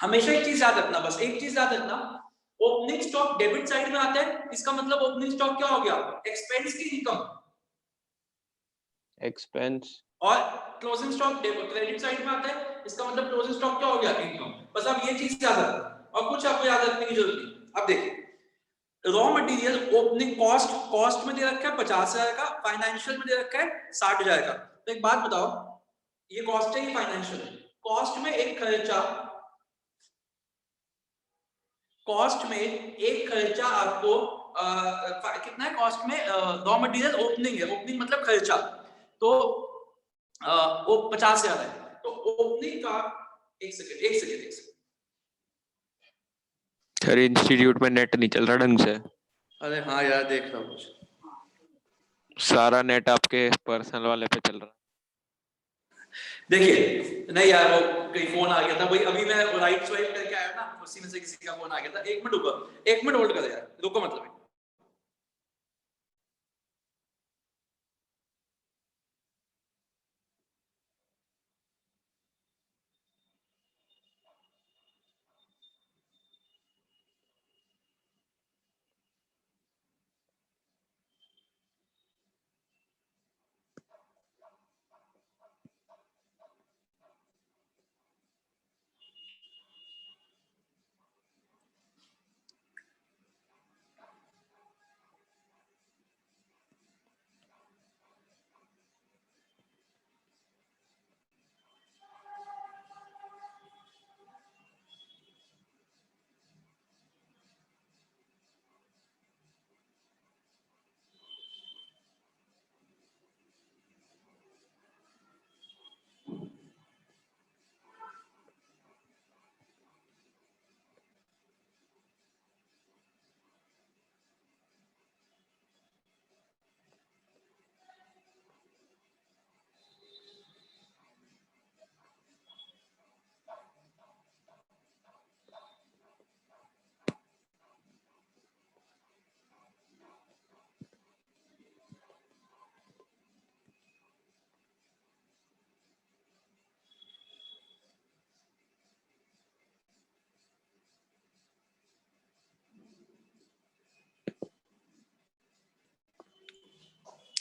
हमेशा एक चीज याद रखना, बस एक चीज याद रखना, ओपनिंग स्टॉक डेबिट साइड में आता है, इसका मतलब ओपनिंग स्टॉक क्या हो गया? एक्सपेंस की इनकम। एक्सपेंस। और क्लोजिंग स्टॉक क्रेडिट साइड में आता है, इसका मतलब क्लोजिंग स्टॉक क्या हो गया? इनकम। बस अब ये चीज याद रखना और कुछ आपको याद रखने की जरूरत नहीं। अब देखिए, रॉ मटेरियल ओपनिंग कॉस्ट में दे रखा है 50,000 का, फाइनेंशियल में दे रखा है 60,000 का। तो एक बात बताओ, ये कॉस्ट है, ये फाइनेंशियल है। कॉस्ट में एक खर्चा आपको कितना है कॉस्ट में? रॉ मटेरियल ओपनिंग है, ओपनिंग मतलब खर्चा, तो वो 50,000 है। तो ओपनिंग का एक सेकंड सर इंस्टीट्यूट में नेट नहीं चल रहा ढंग से। अरे हाँ यार, देख रहा हूँ, सारा नेट आपके पर्सनल वाले पे चल रहा। देखिए नहीं यार, वो कहीं फोन आ गया था भाई, अभी मैं राइट स्वाइप करके आया ना, उसी में से किसी का फोन आ गया था। एक मिनट रुको, एक मिनट होल्ड कर यार, रुको मतलब।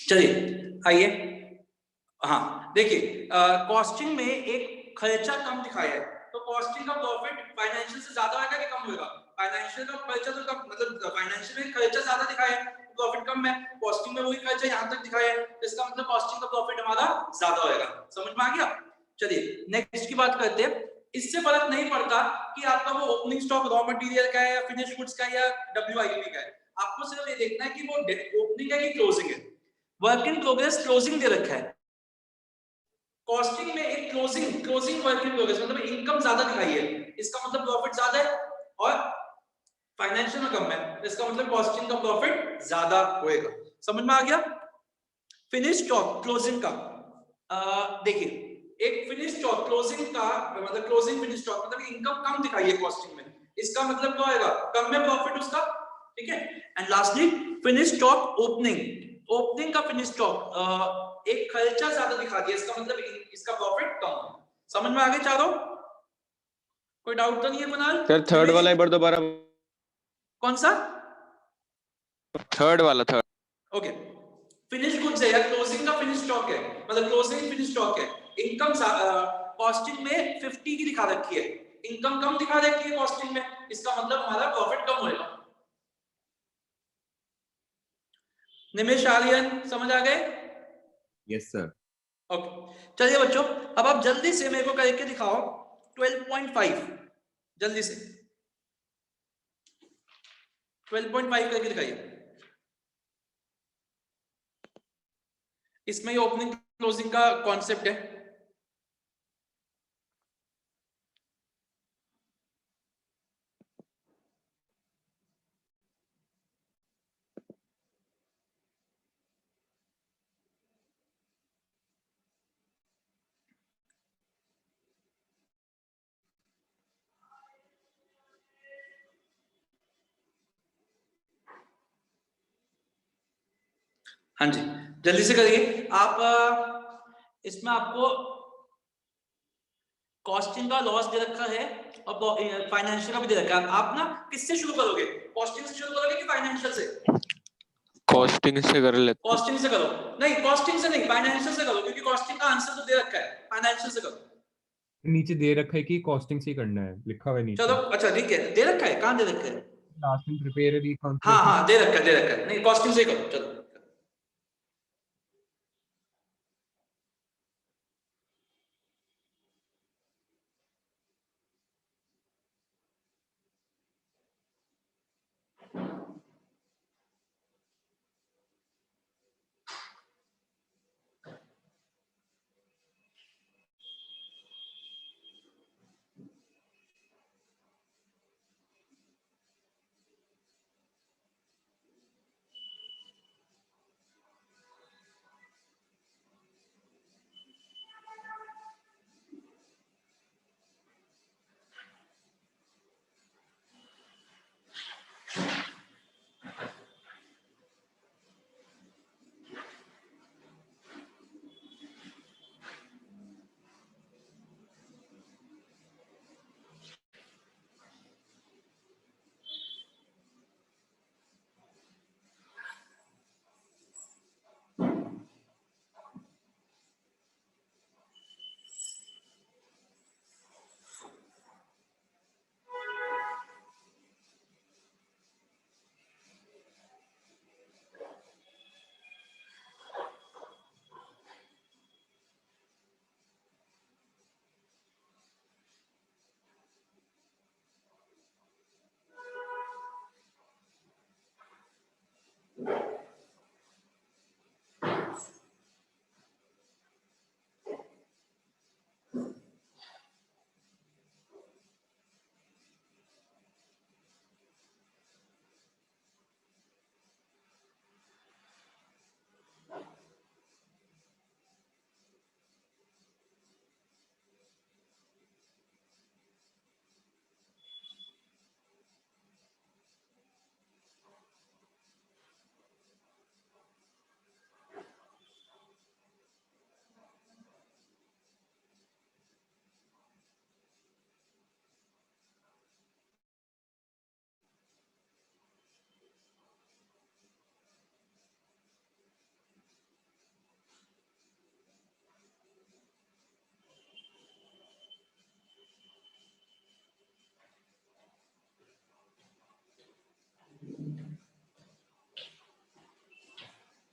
चलिए आइए, हाँ देखिए, कॉस्टिंग में एक खर्चा कम दिखाया है, तो कॉस्टिंग का प्रॉफिट फाइनेंशियल से ज्यादा आएगा कि कम होगा? फाइनेंशियल का खर्चा तो कम, मतलब फाइनेंशियल में खर्चा ज्यादा दिखाया है, प्रॉफिट कम है। कॉस्टिंग में वही खर्चा यहाँ तक दिखाया है, इसका मतलब कॉस्टिंग का प्रॉफिट हमारा ज्यादा होगा। समझ में आ गया? चलिए नेक्स्ट की बात करते हैं। इससे फर्क नहीं पड़ता कि आपका वो ओपनिंग स्टॉक रॉ मटेरियल का है या फिनिश गुड्स का है या WIP का है, आपको सिर्फ ये देखना है कि वो ओपनिंग है कि क्लोजिंग है। वर्क इन प्रोग्रेस क्लोजिंग दे रखा है, कॉस्टिंग में एक क्लोजिंग वर्क इन प्रोग्रेस मतलब इनकम ज्यादा दिखाई है, इसका मतलब प्रॉफिट ज्यादा है, और फाइनेंशियल में कम है, इसका मतलब कॉस्टिंग का प्रॉफिट ज्यादा होएगा। समझ में आ गया? फिनिश स्टॉक क्लोजिंग का देखिए, एक फिनिश स्टॉक क्लोजिंग का मतलब क्लोजिंग फिनिश स्टॉक मतलब इनकम कम दिखाई है कॉस्टिंग में, इसका मतलब क्या होएगा? कम में प्रॉफिट उसका, ठीक है। And lastly finish stock opening का फिनिश स्टॉक एक खर्चा ज्यादा दिखा दिया, इसका मतलब इसका प्रॉफिट कम है। समझ में आ गए चारों? कोई डाउट तो नहीं है कुणाल? सर थर्ड वाला एक बार दोबारा। कौन सा? थर्ड वाला। ओके, फिनिश गुड्स है या क्लोजिंग का फिनिश स्टॉक है, मतलब क्लोजिंग फिनिश स्टॉक है, इनकम कॉस्टिंग में 50 की दिखा रखी है, इनकम कम दिखा रखी है कॉस्टिंग में, इसका मतलब हमारा प्रॉफिट कम होएगा। निमेश आर्यन समझ आ गए? Yes sir. ओके चलिए बच्चों, अब आप जल्दी से मेरे को करके दिखाओ 12.5, जल्दी से 12.5 करके दिखाइए। इसमें ये ओपनिंग क्लोजिंग का कॉन्सेप्ट है। हाँ जी, जल्दी से करिए आप। इसमें आपको कॉस्टिंग का लॉस दे रखा है और फाइनेंशियल का भी दे रखा है। आप ना किससे शुरू करोगे, कॉस्टिंग से शुरू करोगे कि फाइनेंशियल से? कॉस्टिंग से कर लेते हैं। कॉस्टिंग से करो। नहीं, कॉस्टिंग से नहीं, फाइनेंशियल से करो, क्योंकि कॉस्टिंग का आंसर तो दे रखा है। फाइनेंशियल से करो। नीचे दे रखा है कि कॉस्टिंग से ही करना है, लिखा हुआ है नीचे। चलो अच्छा ठीक है, दे रखा है, कहाँ दे रखा है? लास्ट में प्रिपेयर दी हाँ हाँ, दे रखा है, दे रखा है। नहीं, कॉस्टिंग से ही करो, चलो।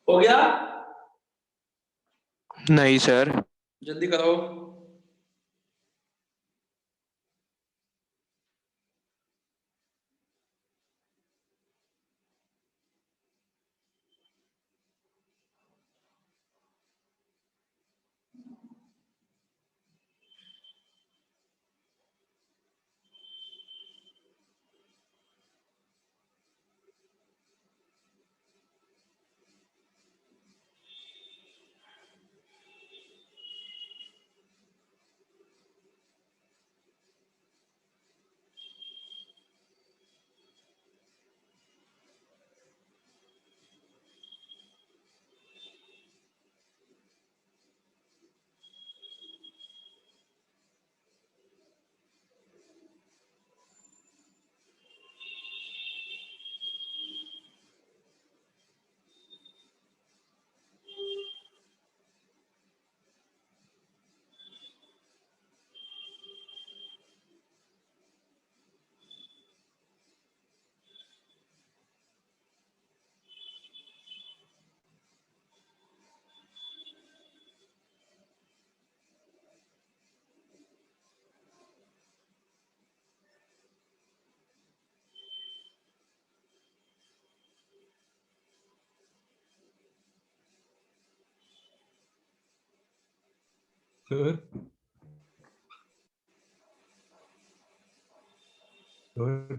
हो गया? नहीं सर। जल्दी करो। सर सर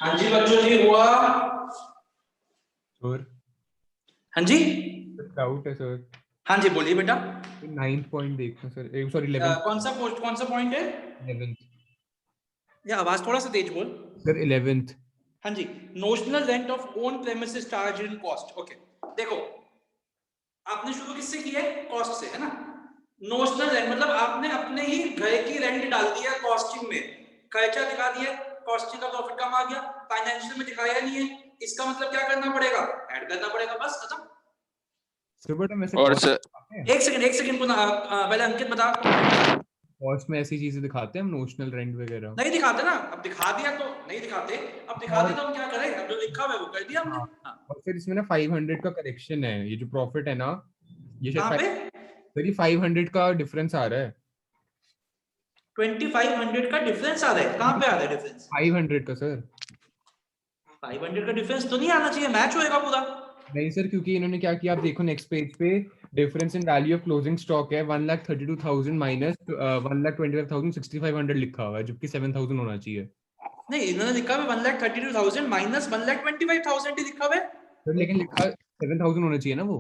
हाँ जी बच्चों जी हुआ। सर हाँ जी डाउट है सर। हाँ जी बोलिए बेटा। 9th पॉइंट देखना सर, सॉरी 11th। कौन सा पॉइंट है? 11th या आवाज थोड़ा सा तेज बोल। Sir 11th। हाँ जी, notional rent of own premises charge in cost. Okay देखो, आपने शुरू किससे किया है? कॉस्ट से, है ना। नोशनल रेंट मतलब आपने अपने ही घर की रेंट डाल दिया कॉस्टिंग में, खर्चा दिखा दिया, कॉस्टिंग का प्रॉफिट कम आ गया, फाइनेंशियल में दिखाया नहीं है, इसका मतलब क्या करना पड़ेगा? ऐड करना पड़ेगा, बस खत्म। सर बट हम ऐसे और cost सर दिखाते हैं? एक सेकंड पहले अंकित बता। कॉस्ट में ऐसी चीजें दिखाते हैं हम, नोशनल रेंट वगैरह? नहीं दिखाते ना, अब दिखा दिया तो नहीं दिखाते, अब दिखा दिया तो हम क्या करें? अब जो लिखा हुआ है वो कर दिया हमने। हाँ। हाँ। और फिर इसमें ना 500 का करेक्शन है, ये जो प्रॉफिट है ना, ये कहाँ शायद पे? सर 500 का डिफरेंस आ रहा है। 2500 का डिफरेंस आ रहा है, कहाँ पे आ रहा है डिफरेंस? 500 का सर। 500 का डिफरेंस तो नहीं आना चाहिए, मैच होएगा पूरा। नहीं सर, क्योंकि इन्होंने क्या किया आप देखो नेक्स्ट पेज पे, difference in value of closing stock है 1,32,000 माइनस 1,25,000 6,500 लिखा हुआ है, जबकि 7,000 होना चाहिए। नहीं, इन्होंने लिखा है 1,32,000 माइनस 1,25,000 ही लिखा हुआ है। सर लेकिन लिखा 7,000 होना चाहिए ना वो।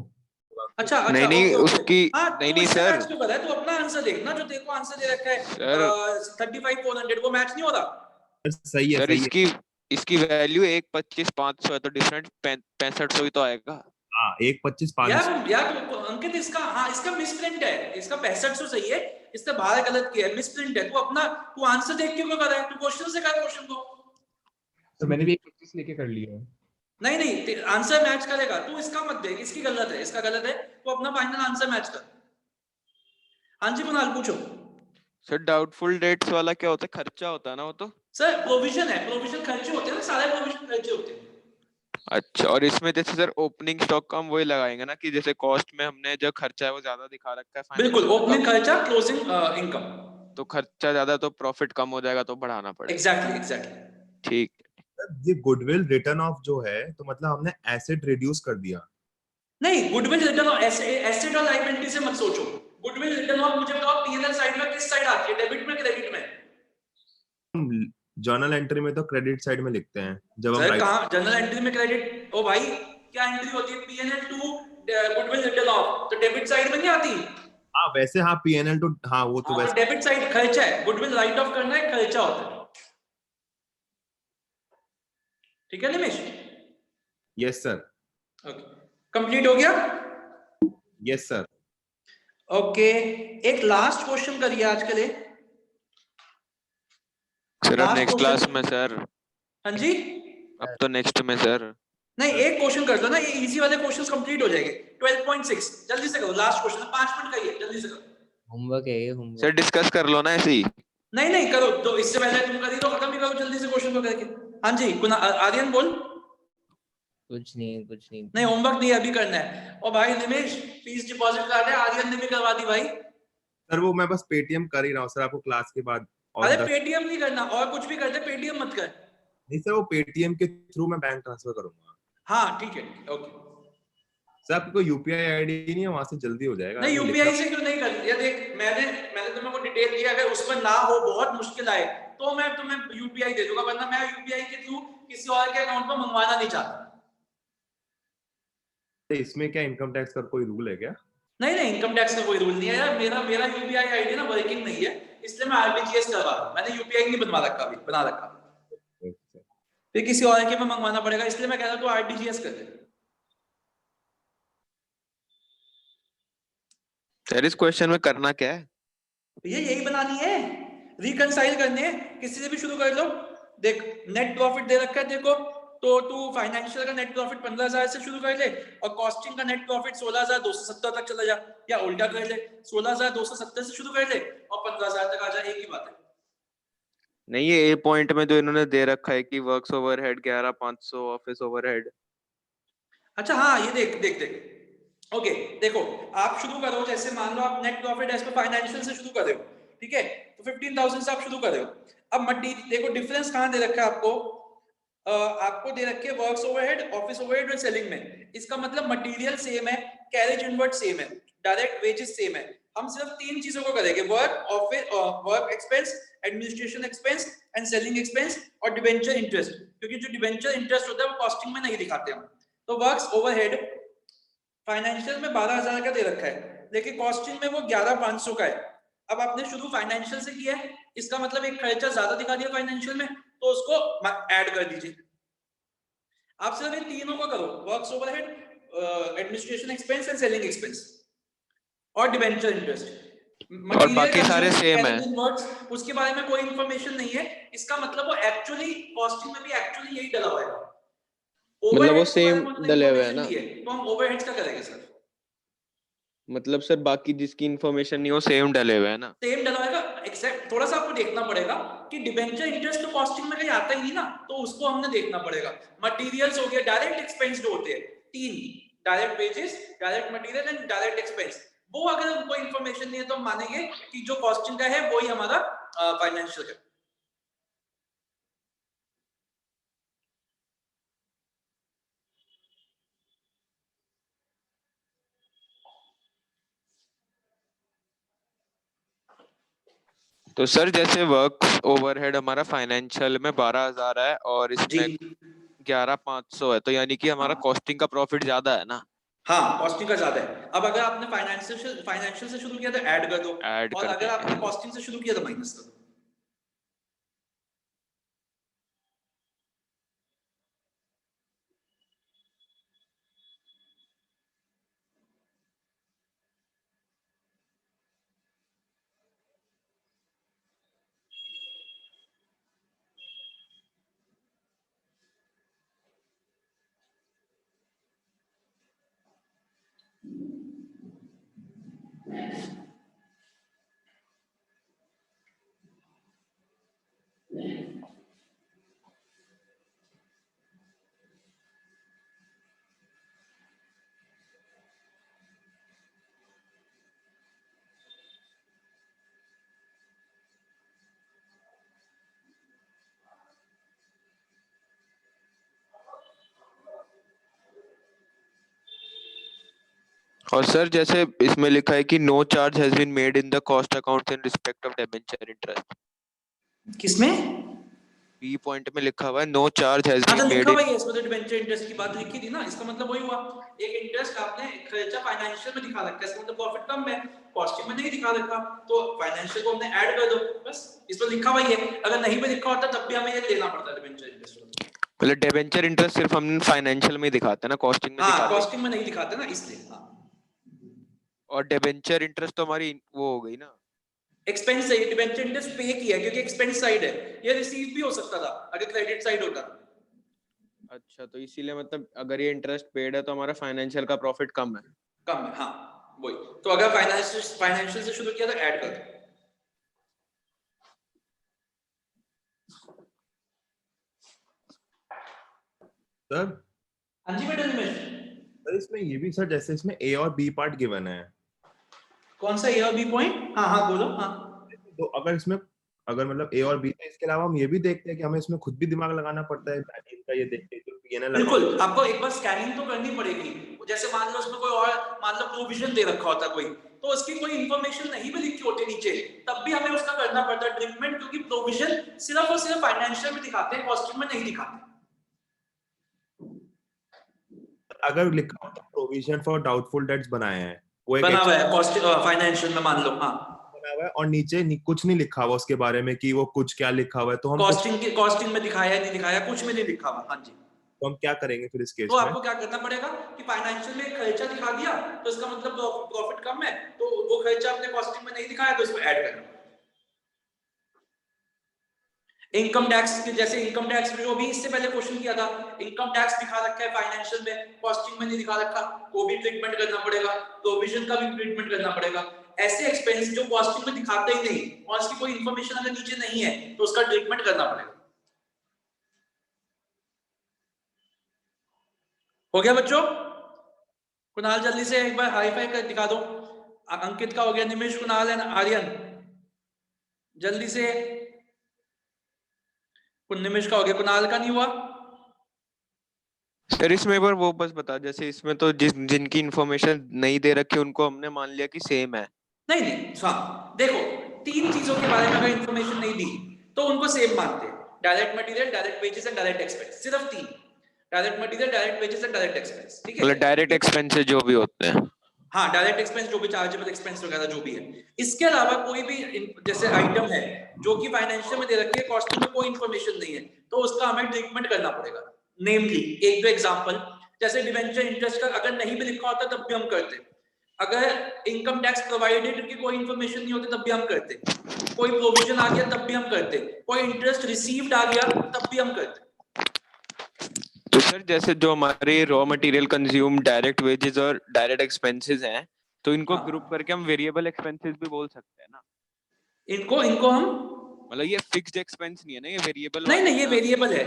अच्छा अच्छा, नहीं ओके, ओके। उसकी हाँ, नहीं तू नहीं इससे सर मैच क्यों कर रहा है? तू अपना आंसर देखना, जो तेरे को आंसर दे रखा है सर 35,400, वो मैच नहीं हो रहा। सही है सर सही है। इसकी वैल्यू 1,25,500 है तो डिफरेंट 6500 ही तो आएगा। हाँ 1,25,500। यार अंकित, इसका हाँ इसका मिसप्रिंट है, इसका 6500 सही है, इसका बाहर गलत किया है, मिसप्रिंट है। तू आंसर देख क्यों कर रहा है? तू क्वेश्चन से कर क्वेश्चन को। तो मैंने भी 1,25 लेके कर लिया है। नहीं, आंसर मैच करेगा। तू इसका मत देख, इसकी गलत है, इसका गलत है। तू अपना फाइनल आंसर मैच कर। हाँ जी कुणाल, पूछो। सर डाउटफुल डेट्स वाला क्या होता है? खर्चा होता है ना वो तो? सर प्रोविजन है, प्रोविजन खर्चे होते हैं ना, सारे प्रोविजन खर्चे होते हैं। अच्छा, और इसमें जैसे सर ओपनिंग स्टॉक का हम वही लगाएंगे ना कि जैसे कॉस्ट में हमने जो खर्चा है वो ज्यादा दिखा रखा है बिल्कुल, फाइनेंशियल ओपनिंग खर्चा, क्लोजिंग इनकम। तो खर्चा ज्यादा तो प्रॉफिट कम हो जाएगा तो बढ़ाना पड़ेगा। एग्जैक्टली। ठीक। ये गुडविल रिटर्न ऑफ जो है तो मतलब हमने एसेट रिड्यूस कर दिया। नहीं, गुडविल रिटर्न ऑफ एसेट और लायबिलिटी से मत सोचो। गुडविल रिटर्न ऑफ मुझे बताओ पीएनएल साइड में किस साइड आती है? डेबिट में, क्रेडिट में? जर्नल एंट्री में तो क्रेडिट साइड में लिखते हैं जब हम सर कहां जर्नल एंट्री में क्रेडिट? ओ भाई, क्या एंट्री होती है? PNL to goodwill return off, तो डेबिट साइड में नहीं आती? हाँ वैसे हाँ पीएनएल तो हाँ वो तो तो वैसे डेबिट साइड खर्चा है, गुडविल राइट ऑफ करना है, खर्चा होता है। ठीक है Nimesh? Yes sir. Okay, complete हो गया? Yes sir. ओके, एक लास्ट क्वेश्चन करिए आज के लिए। सर अब Last नेक्स्ट question. क्लास में सर। हाँ जी, अब तो नेक्स्ट में सर। नहीं एक क्वेश्चन कर दो ना, ये इजी वाले क्वेश्चंस कंप्लीट हो जाएंगे। 12.6 जल्दी से करो, लास्ट क्वेश्चन है, 5 मिनट का ही है, जल्दी से करो। होमवर्क है ये, सर होमवर्क। डिस्कस कर लो ना ऐसे ही। नहीं करो, तो इससे पहले तुम कर ही दो, खत्म ही करो जल्दी से क्वेश्चन को करके। हाँ जी आर्यन बोल। कुछ नहीं। नहीं, होमवर्क नहीं अभी करना है। और भाई निमेश, फीस डिपॉजिट करा दे, आर्यन ने भी करवा दी भाई। सर वो मैं बस पेटीएम कर ही रहा हूँ सर, आपको क्लास के बाद। अरे पेटीएम नहीं करना, और कुछ भी कर दे, पेटीएम मत कर। नहीं सर वो पेटीएम के थ्रू मैं बैंक ट्रांसफर करूंगा। हाँ ठीक है, ओके। सर आपकी कोई यूपीआई आईडी नहीं है? वहां से जल्दी हो जाएगा। नहीं, यूपीआई से क्यों नहीं कर? ये देख, मैंने तुम्हें को डिटेल दिया, अगर उसमें ना हो, बहुत मुश्किल आए, तो मैं तुम्हें यूपीआई दे दूंगा, वरना मैं यूपीआई के थ्रू किसी और के अकाउंट में मंगवाना नहीं चाहता। इसमें क्या इनकम टैक्स का कोई रूल है क्या? नहीं, इनकम टैक्स का कोई रूल नहीं है यार। मेरा यूपीआई आईडी ना वर्किंग नहीं है, इसलिए मैं आरटीजीएस करवा रहा हूं। मैंने यूपीआई नहीं बनवा रखा, अभी बना रखा, फिर किसी और के में मंगवाना पड़ेगा, इसलिए मैं कह रहा हूं तो आरटीजीएस कर दे। सर इस क्वेश्चन में करना क्या है? यही बनानी है, रिकंसाइल करने हैं, किसी से भी शुरू कर लो। देख, नेट प्रॉफिट दे रखा है देखो, तो तू फाइनेंशियल का नेट प्रॉफिट 15,000 से शुरू कर ले, और कॉस्टिंग का नेट प्रॉफिट 16,270 तक चला जा, या उल्टा कर ले, 16,270 से शुरू कर ले और 15,000 तक आ जा, एक ही बात है। नहीं, ये ए पॉइंट में जो इन्होंने दे रखा है कि वर्क्स ओवरहेड 11,500 ऑफिस ओवरहेड। अच्छा हाँ, ये देख ओके, देखो आप शुरू करो, जैसे मान लो आप net profit as per financial से शुरू कर रहे हो, ठीक है, तो 15,000 से आप शुरू कर रहे हो। अब मटीरियल देखो, डिफरेंस कहाँ दे रखा है आपको? आपको दे रखे वर्क्स ओवरहेड, ऑफिस ओवरहेड और सेलिंग में। इसका मतलब मटेरियल सेम है, कैरेज इनवर्ट सेम है, डायरेक्ट वेजेस सेम है। हम सिर्फ 3 चीजों को करेंगे, work expense, administration expense and selling expense, और डिबेंचर इंटरेस्ट, क्योंकि जो डिबेंचर इंटरेस्ट होता है वो कॉस्टिंग में नहीं दिखाते हम। तो वर्क्स ओवरहेड फाइनेंशियल में 12,000 का दे रखा है, लेकिन कॉस्टिंग में वो 11,500 का है। अब आपने शुरू फाइनेंशियल से किया है, इसका मतलब एक खर्चा ज्यादा दिखा दिया फाइनेंशियल में, तो उसको ऐड कर दीजिए। आप सिर्फ इन तीनों को करो, works overhead, administration expense and selling expense, और डिबेंचर इंटरेस्ट। और बाकी सारे सेम है, उसके बारे में कोई इंफॉर्मेशन नहीं है। इसका मतलब वो एक्चुअली कॉस्टिंग में भी एक्चुअली यही डला हुआ है, मतलब वो सेम डले हुए है ना। तो हम ओवरहेड्स का करेंगे सर। मतलब सर बाकी जिसकी इंफॉर्मेशन नहीं हो सेम डले हुए है ना। सेम डला होगा, एक्सेप्ट थोड़ा सा आपको देखना पड़ेगा कि डिबेंचर इंटरेस्ट तो कॉस्टिंग में कहीं आता ही नहीं ना, तो उसको हमने देखना पड़ेगा। मटेरियल्स हो गया, डायरेक्ट एक्सपेंस जो होते हैं 3, direct wages, direct material and direct expense. वो अगर उनको इन्फॉर्मेशन नहीं है तो हम मानेंगे कि जो कॉस्टिंग का है वही हमारा फाइनेंशियल है। तो सर जैसे वर्क ओवरहेड हमारा फाइनेंशियल में 12,000 है और जी इसमें 11,500 है, तो यानी कि हमारा हाँ। कॉस्टिंग का प्रॉफिट ज्यादा है ना? हाँ कॉस्टिंग का ज्यादा है। अब अगर आपने फाइनेंशियल से शुरू किया तो ऐड कर दो, ऐड और कर अगर आपने देंगे। कॉस्टिंग से शुरू किया तो माइनस कर दो। और सर जैसे इसमें लिखा है कि no charge has been made in the cost account in respect of debenture interest. किसमें? बी पॉइंट में लिखा हुआ है नो चार्ज हैज हाँ तो बीन मेड लिखा हुआ इन। है इसमें, तो डिबेंचर इंटरेस्ट की बात लिखी थी ना, इसका मतलब वही हुआ। एक इंटरेस्ट आपने खर्चा फाइनेंशियल में दिखा रखा है, इसका मतलब प्रॉफिट कम है, कॉस्टिंग में नहीं दिखा रखा, तो फाइनेंशियल को हमने ऐड कर दो, बस इसमें लिखा हुआ है। अगर नहीं भी लिखा होता तब भी हमें ये लेना पड़ता है डिबेंचर इंटरेस्ट। मतलब डिबेंचर इंटरेस्ट सिर्फ हम फाइनेंशियल में ही दिखाते हैं ना, कॉस्टिंग में हाँ दिखाते हैं। कॉस्टिंग में नहीं दिखाते ना, इसलिए। हाँ और डिबेंचर इंटरेस्ट तो हमारी वो हो गई ना, एक्सपेंस है, डिबेंचर इंटरेस्ट पे किया क्योंकि एक्सपेंस साइड है, ये रिसीव भी हो सकता था अगर क्रेडिट साइड होता। अच्छा तो इसीलिए मतलब अगर ये इंटरेस्ट पेड है तो हमारा फाइनेंशियल का प्रॉफिट कम है। कम है हाँ वही। तो अगर फाइनेंशियल से शुरू किया तो ऐड कर दो। सर हाँ जी बेटा निमेश। सर इसमें ये भी सर जैसे इसमें ए और बी पार्ट गिवन है, कौन सा ए और बी पॉइंट? हाँ हाँ बोलो। हाँ तो अगर इसमें अगर मतलब ए और बी, तो इसके अलावा हम ये भी देखते हैं कि हमें इसमें खुद भी दिमाग लगाना पड़ता है इनका, ये देखते हैं कि पीएनएल बिल्कुल, आपको एक बार स्कैनिंग तो करनी पड़ेगी। जैसे मान लो उसमें कोई और, मान लो प्रोविजन दे रखा होता कोई, तो उसकी कोई इंफॉर्मेशन नहीं भी लिखी होती नीचे, तब भी हमें उसका करना पड़ता है ट्रीटमेंट, क्योंकि प्रोविजन सिर्फ और सिर्फ फाइनेंशियल में दिखाते हैं, कॉस्टिंग में नहीं दिखाते। अगर लिखा हो तो प्रोविजन फॉर डाउटफुल डेट्स बनाए हैं, वो एक बना हुआ है कॉस्ट फाइनेंशियल में, मान लो। हाँ बना हुआ है और नीचे कुछ नहीं लिखा हुआ उसके बारे में कि वो कुछ क्या लिखा हुआ है, तो हम कॉस्टिंग में दिखाया है नहीं दिखाया, कुछ में नहीं लिखा हुआ। हाँ जी, तो हम क्या करेंगे फिर इस केस तो में? आपको क्या करना पड़ेगा कि फाइनेंशियल में खर्चा दिखा दिया तो इसका मतलब प्रॉफिट कम है, तो वो खर्चा आपने कॉस्टिंग में नहीं दिखाया तो इसको ऐड करना। इनकम टैक्स के जैसे इनकम टैक्स में जो भी इससे पहले क्वेश्चन किया था, इनकम टैक्स दिखा रखा है फाइनेंशियल में, कॉस्टिंग में नहीं दिखा रखा, वो भी ट्रीटमेंट करना पड़ेगा। प्रोविजन का भी ट्रीटमेंट करना पड़ेगा। ऐसे एक्सपेंस जो कॉस्टिंग में दिखाते ही नहीं और इसकी कोई इंफॉर्मेशन अगर नीचे नहीं है तो उसका ट्रीटमेंट करना पड़ेगा। हो गया बच्चों? कुणाल जल्दी से एक बार हाई फाई कर दिखा दो। अंकित का हो गया, निमेश, कुणाल एंड आर्यन जल्दी से। निमेश का हो गया, कुणाल का नहीं हुआ। सर इसमें एक बार वो बस बता, जैसे इसमें तो जिनकी इंफॉर्मेशन नहीं दे रखी उनको हमने मान लिया कि सेम है। नहीं नहीं हाँ देखो, तीन चीजों के बारे में अगर इंफॉर्मेशन नहीं दी तो उनको सेम मानते हैं। Direct material, direct wages and direct expense, सिर्फ तीन। Direct material, direct wages and direct expense, ठीक है। मतलब डायरेक्ट एक्सपेंसेस जो भी होते हैं। हाँ डायरेक्ट एक्सपेंस जो भी, चार्जेबल एक्सपेंस वगैरह जो भी है। इसके अलावा कोई भी जैसे आइटम है जो कि फाइनेंशियल में दे रखी है, कॉस्टिंग में कोई इंफॉर्मेशन नहीं है, तो उसका हमें ट्रीटमेंट करना पड़ेगा। नेमली एक दो एग्जांपल, जैसे डिवेंचर इंटरेस्ट का अगर नहीं भी लिखा होता तब भी हम करते, अगर इनकम टैक्स प्रोवाइडेड की कोई इंफॉर्मेशन नहीं होती तब भी हम करते, कोई प्रोविजन आ गया तब भी हम करते, कोई इंटरेस्ट रिसीव्ड आ गया तब भी हम करते। तो सर जैसे जो हमारे raw material consume, direct wages और डायरेक्ट एक्सपेंसेस हैं, तो इनको हाँ। ग्रुप करके हम वेरिएबल एक्सपेंसेस भी बोल सकते हैं ना? इनको हम मतलब ये फिक्स्ड एक्सपेंस नहीं है ना, ये वेरिएबल नहीं वाले नहीं, ये हैं ना? वेरिएबल है,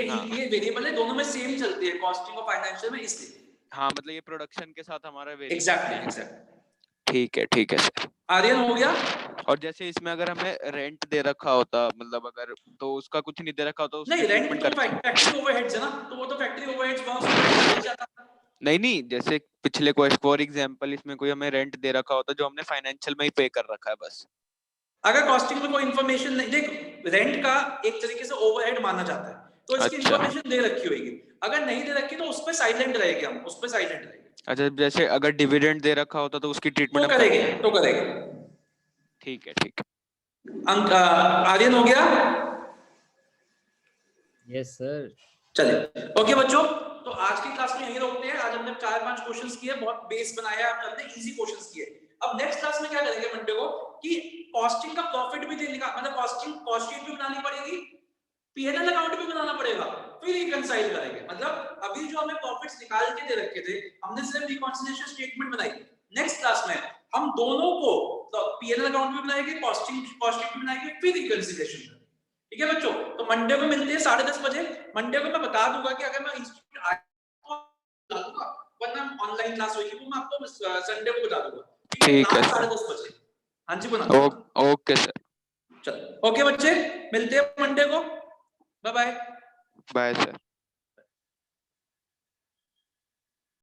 हाँ। ये वेरिएबल है, दोनों में सेम चलती है कॉस्टिंग और फाइनेंशियल में, इसलिए। हाँ मतलब ये प्रोडक्शन के साथ हमारा वेरिएबल एग्जैक्टली एग्जैक्टली। ठीक है सर। आर्यन हो गया? और जैसे इसमें अगर हमें रेंट दे रखा होता, मतलब अगर तो उसका कुछ नहीं दे रखा होता, उसकी नहीं, रेंट ट्रीटमेंट तो कर फैक्ट्री ओवरहेड्स है ना, तो वो तो फैक्ट्री ओवरहेड्स वहां उसमें जाता है। नहीं, जैसे पिछले क्वेश्चन फॉर एग्जांपल इसमें कोई हमें रेंट दे रखा होता जो हमने फाइनेंशियल में ही पे कर रखा है बस। अगर कॉस्टिंग में कोई इन्फॉर्मेशन नहीं, देख रेंट का एक तरीके से ओवरहेड माना जाता है, तो इसकी अच्छा। इन्फॉर्मेशन दे रखी होगी। अगर नहीं दे रखी तो उस पे साइलेंट रहेंगे हम, उस पे साइलेंट रहेंगे। अच्छा, जैसे अगर डिविडेंड दे रखा होता तो उसकी तो ट्रीटमेंट हम करेंगे, करते हैं। तो करेंगे। ठीक है। आर्यन हो गया? Yes sir. चलिए ओके बच्चों, तो आज की क्लास में यही रोकते हैं। आज हमने 4-5 क्वेश्चंस किए, बहुत बेस बनाया, हमने इजी क्वेश्चंस किए। अब नेक्स्ट क्लास में क्या करेंगे मंडे को कि कॉस्टिंग का प्रॉफिट भी देने का, मतलब कॉस्ट शीट भी बनानी पड़ेगी, पीएनएल अकाउंट भी बनाना पड़ेगा, फिर रिकंसाइल करेंगे। मतलब अभी जो हमें प्रॉफिट्स निकाल के दे रखे थे, हमने सिर्फ रिकंसिलिएशन स्टेटमेंट बनाई। नेक्स्ट क्लास में हम दोनों को पीएनएल अकाउंट भी बनाएंगे, कॉस्ट शीट भी बनाएंगे, फिर रिकंसिलिएशन। ठीक है बच्चों, तो मंडे को मिलते हैं 10:30 बजे। मंडे को मैं बता दूंगा कि अगर मैं इंस्टीट्यूट आया तो बता दूंगा, वरना ऑनलाइन क्लास होगी वो मैं आपको संडे को बता दूंगा। ठीक है सर। 10:30 बजे। हाँ जी पुनः। Okay sir. चलो ओके बच्चे, मिलते हैं मंडे को। Bye bye. Bye sir.